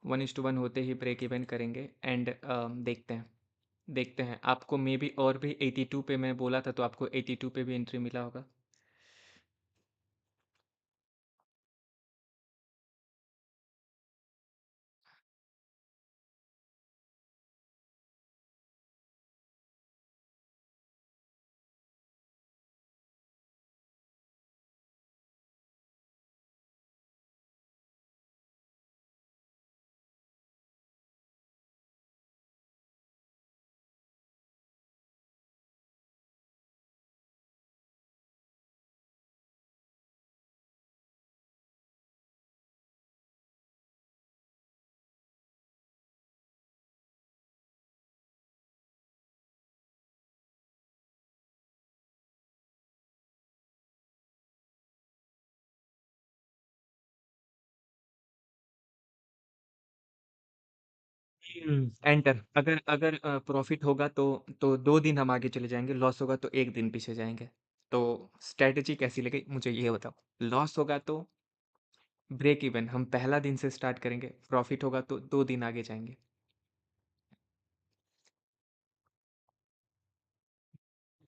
1:1 होते ही ब्रेक इवन करेंगे। एंड देखते हैं। देखते हैं आपको मे बी और भी 82 पे मैं बोला था, तो आपको 82 पे भी एंट्री मिला होगा। एंटर। अगर अगर प्रॉफिट होगा तो 2 दिन हम आगे चले जाएंगे, लॉस होगा तो 1 दिन पीछे जाएंगे। तो स्ट्रेटेजी कैसी लगी मुझे ये बताओ। लॉस होगा तो ब्रेक इवन, हम पहला दिन से स्टार्ट करेंगे। प्रॉफिट होगा तो 2 दिन आगे जाएंगे।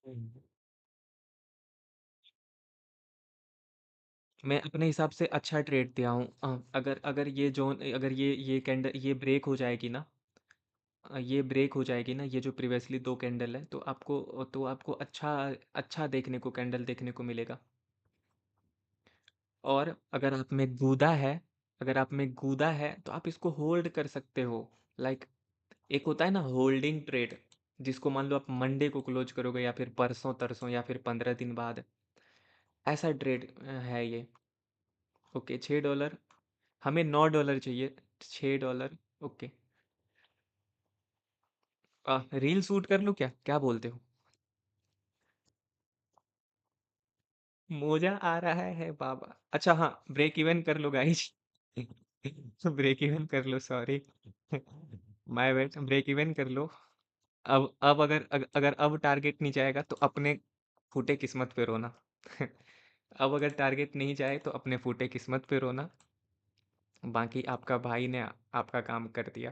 हम्म। मैं अपने हिसाब से अच्छा ट्रेड दिया हूँ। अगर अगर ये जोन, अगर ये कैंडल ये ब्रेक हो जाएगी ना, ये ब्रेक हो जाएगी ना, ये जो प्रीवियसली 2 कैंडल है, तो आपको अच्छा अच्छा देखने को, कैंडल देखने को मिलेगा। और अगर आप में गूदा है तो आप इसको होल्ड कर सकते हो। लाइक, एक होता है ना होल्डिंग ट्रेड, जिसको मान लो आप मंडे को क्लोज करोगे या फिर परसों तरसों या फिर 15 दिन बाद, ऐसा ट्रेड है ये। ओके, $6, हमें $9 चाहिए। $6। ओके। रील शूट कर लूँ क्या, क्या बोलते हो? मोजा आ रहा है बाबा। अच्छा हाँ, ब्रेक इवन कर लो गाइस। ब्रेक इवन कर लो, sorry. My bad, break even कर लो। अब अगर अब टारगेट नहीं जाएगा तो अपने फूटे किस्मत पे रोना। अब अगर टारगेट नहीं जाए तो अपने फूटे किस्मत पे रोना। बाकी आपका भाई ने आपका काम कर दिया।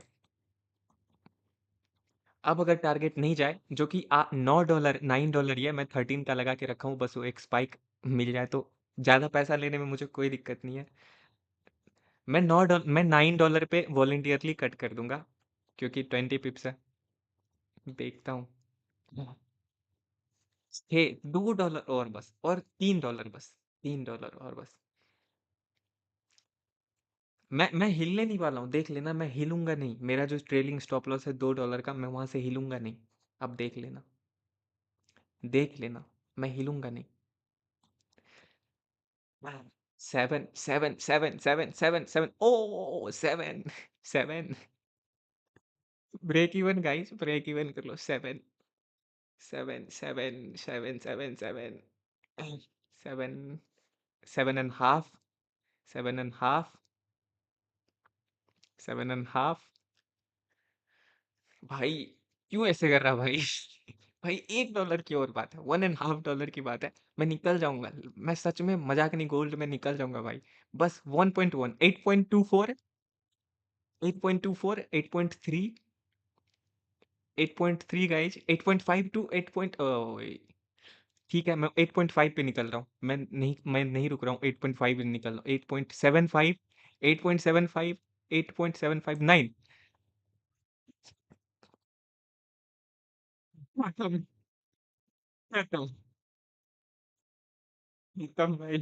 अब अगर टारगेट नहीं जाए, जो कि $9, $9 ही है, मैं 13 का लगा के रखा हूँ, बस वो एक स्पाइक मिल जाए तो ज़्यादा पैसा लेने में मुझे कोई दिक्कत नहीं है। मैं $9 पे वॉलेंटियरली कट कर दूंगा, क्योंकि 20 पिप्स है। देखता हूँ। $2 और बस, और $3 बस। $3 और बस। मैं हिलने नहीं वाला हूँ, देख लेना, मैं हिलूंगा नहीं। मेरा जो ट्रेलिंग स्टॉप लॉस है $2 का, मैं वहां से हिलूंगा नहीं। अब देख लेना, देख लेना, मैं हिलूंगा नहीं। 7 7 7 7 7 7, oh 7 7। Break even guys, break even कर लो। 7 7 7 7 7 7 7 7.5, 7.5, 7.5। भाई क्यों ऐसे कर रहा भाई? भाई $1 की और बात है, $1.5 की बात है। मैं निकल जाऊंगा, मैं सच में मजाक नहीं, गोल्ड में निकल जाऊंगा भाई। बस 1.1, 8.24, 8.24, 8.3, 8.3 गाइज, 8.5 टू 8 पॉइंट। ठीक है, मैं 8.5 पे निकल रहा हूँ। मैं नहीं रुक रहा हूँ, 8.5 पे निकल रहा हूँ। 8.75, 8.75, 8.75, 9। खत्म, खत्म, खत्म भाई,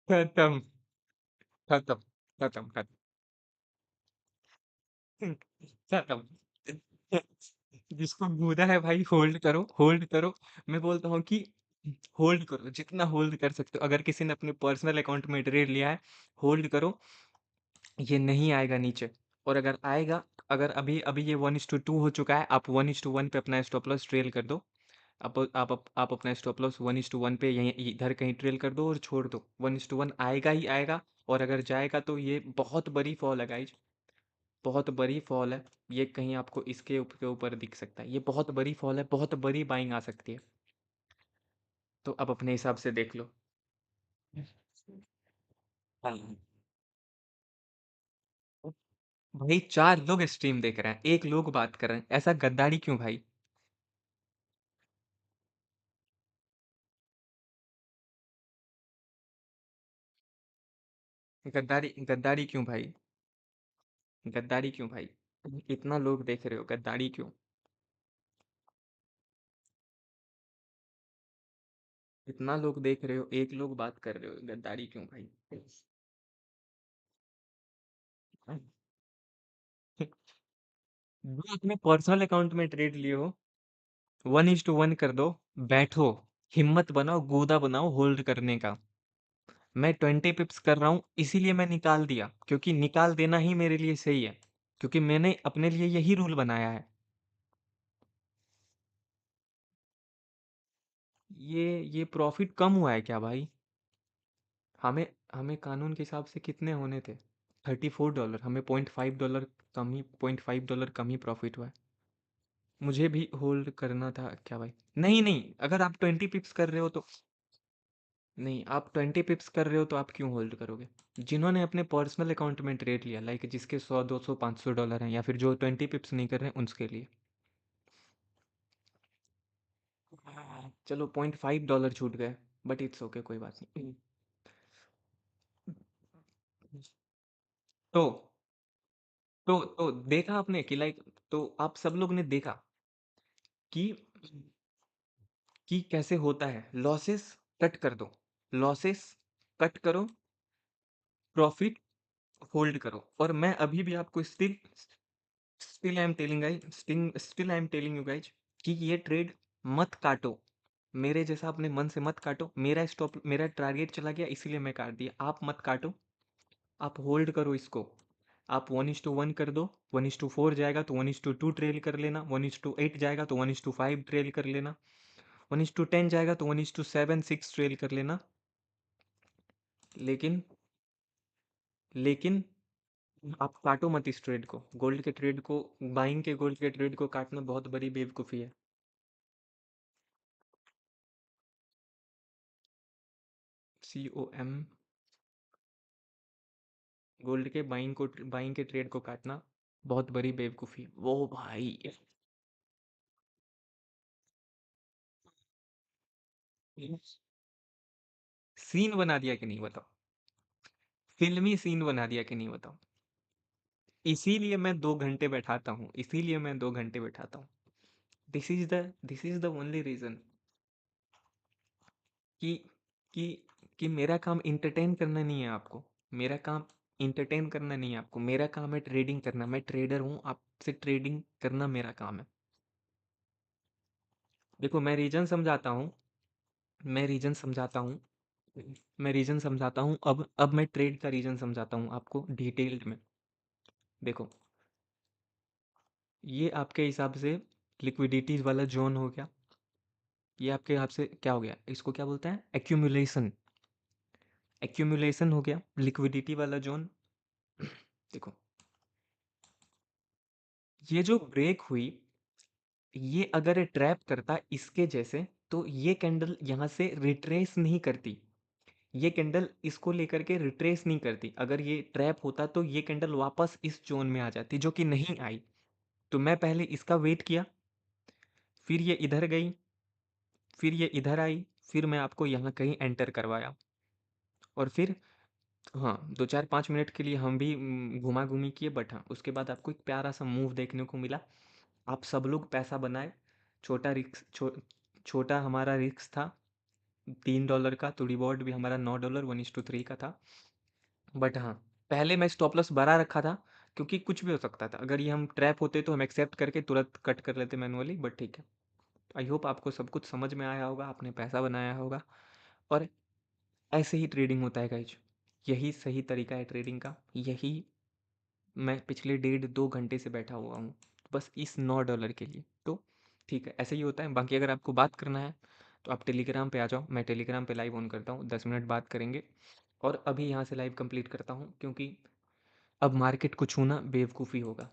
खत्म, खत्म, खत्म, खत्म, खत्म। जिसको गूदा है भाई, होल्ड करो, होल्ड करो। मैं बोलता हूँ कि होल्ड करो, जितना होल्ड कर सकते हो। अगर किसी ने अपने पर्सनल अकाउंट में ट्रेड लिया है, होल्ड करो। ये नहीं आएगा नीचे। और अगर आएगा, अगर अभी अभी ये 1:2 हो चुका है, आप 1:1 पे अपना स्टॉप लॉस ट्रेल कर दो। आप अपना स्टॉप लॉस 1:1 पे यहीं इधर कहीं ट्रेल कर दो और छोड़ दो। 1:1 आएगा ही आएगा। और अगर जाएगा तो ये बहुत बड़ी फॉल है गाइज, बहुत बड़ी फॉल है। ये कहीं आपको इसके के ऊपर दिख सकता है, ये बहुत बड़ी फॉल है, बहुत बड़ी बाइंग आ सकती है। तो अब अपने हिसाब से देख लो। हाँ। भाई 4 लोग स्ट्रीम देख रहे हैं, 1 लोग बात कर रहे हैं, ऐसा गद्दारी क्यों भाई? गद्दारी, गद्दारी क्यों भाई? गद्दारी क्यों भाई? इतना लोग देख रहे हो, गद्दारी क्यों? इतना लोग देख रहे हो, 1 लोग बात कर रहे हो, गद्दारी क्यों भाई? जो अपने पर्सनल अकाउंट में ट्रेड लिए हो, 1:1 कर दो। बैठो, हिम्मत बनाओ, गूदा बनाओ होल्ड करने का। मैं 20 पिप्स कर रहा हूँ, इसीलिए मैं निकाल दिया, क्योंकि निकाल देना ही मेरे लिए सही है। क्योंकि मैंने अपने लिए यही रूल बनाया है। ये प्रॉफिट कम हुआ है क्या भाई? हमें हमें कानून के हिसाब से कितने होने थे? $34, हमें $0.5 कम ही, $0.5 कम ही प्रॉफिट हुआ है। मुझे भी होल्ड करना था क्या भाई? नहीं नहीं, अगर आप 20 पिप्स कर रहे हो तो नहीं, आप 20 पिप्स कर रहे हो तो आप क्यों होल्ड करोगे? जिन्होंने अपने पर्सनल अकाउंट में ट्रेड लिया, लाइक जिसके 100 200 500 डॉलर हैं, या फिर जो 20 पिप्स नहीं कर रहे हैं उसके लिए। चलो $0.5 छूट गए, बट इट्स ओके, कोई बात नहीं। तो तो देखा आपने कि लाइक, तो आप सब लोग ने देखा कि कैसे होता है। लॉसेस कट कर दो, लॉसेस कट करो, प्रॉफिट होल्ड करो। और मैं अभी भी आपको still still I am telling guys, still I am telling you guys कि ये ट्रेड मत काटो। मेरे जैसा अपने मन से मत काटो। मेरा टारगेट चला गया इसीलिए मैं काट दिया। आप मत काटो, आप होल्ड करो इसको। आप 1:1 कर दो, 1:4 जाएगा तो 1:2 ट्रेल कर लेना, 1:8 जाएगा तो 1:5 ट्रेल कर लेना, 1:10 जाएगा तो 1:7 6 ट्रेल कर लेना। लेकिन लेकिन आप काटो मत इस ट्रेड को, गोल्ड के ट्रेड को, बाइंग के गोल्ड के ट्रेड को काटना बहुत बड़ी बेवकूफ़ी है। COM, गोल्ड के बाइंग के ट्रेड को काटना बहुत बड़ी बेवकूफ़ी। वो भाई, सीन बना दिया कि नहीं बताओ? फिल्मी सीन बना दिया कि नहीं बताओ? इसीलिए मैं 2 घंटे बैठाता हूँ, इसीलिए मैं 2 घंटे बैठाता हूँ। This is the only reason कि कि मेरा काम इंटरटेन करना नहीं है आपको। मेरा काम इंटरटेन करना नहीं है आपको, मेरा काम है ट्रेडिंग करना। मैं ट्रेडर हूँ, आपसे ट्रेडिंग करना मेरा काम है। देखो, मैं रीजन समझाता हूँ, मैं रीजन समझाता हूँ, मैं रीजन समझाता हूँ। अब मैं ट्रेड का रीजन समझाता हूँ आपको डिटेल्ड में। देखो, ये आपके हिसाब से लिक्विडिटी वाला जोन हो गया। ये आपके हिसाब से क्या हो गया? इसको क्या बोलते हैं? एक्यूमुलेशन। एक्यूमुलेशन हो गया, लिक्विडिटी वाला जोन। देखो, ये जो ब्रेक हुई, ये अगर ये ट्रैप करता इसके जैसे, तो ये कैंडल यहाँ से रिट्रेस नहीं करती। ये कैंडल इसको लेकर के रिट्रेस नहीं करती। अगर ये ट्रैप होता तो ये कैंडल वापस इस जोन में आ जाती, जो कि नहीं आई। तो मैं पहले इसका वेट किया, फिर ये इधर गई, फिर ये इधर आई, फिर मैं आपको यहाँ कहीं एंटर करवाया। और फिर हाँ, 2 4 5 मिनट के लिए हम भी घुमा घूमी किए, बट हाँ, उसके बाद आपको एक प्यारा सा मूव देखने को मिला। आप सब लोग पैसा बनाए। छोटा रिक्स छोटा हमारा रिक्स था $3 का, तो रिवॉर्ड भी हमारा $9 1:3 का था। बट हाँ, पहले मैं स्टॉप लॉस बढ़ा रखा था, क्योंकि कुछ भी हो सकता था। अगर ये हम ट्रैप होते तो हम एक्सेप्ट करके तुरंत कट कर लेते मैनुअली, बट ठीक है। आई होप आपको सब कुछ समझ में आया होगा, आपने पैसा बनाया होगा। और ऐसे ही ट्रेडिंग होता है गाइज। यही सही तरीका है ट्रेडिंग का। यही मैं पिछले 1.5 2 घंटे से बैठा हुआ हूँ, बस इस $9 के लिए। तो ठीक है, ऐसे ही होता है। बाकी अगर आपको बात करना है तो आप टेलीग्राम पे आ जाओ। मैं टेलीग्राम पे लाइव ऑन करता हूँ, 10 मिनट बात करेंगे। और अभी यहाँ से लाइव कंप्लीट करता हूँ, क्योंकि अब मार्केट को छूना बेवकूफ़ी होगा।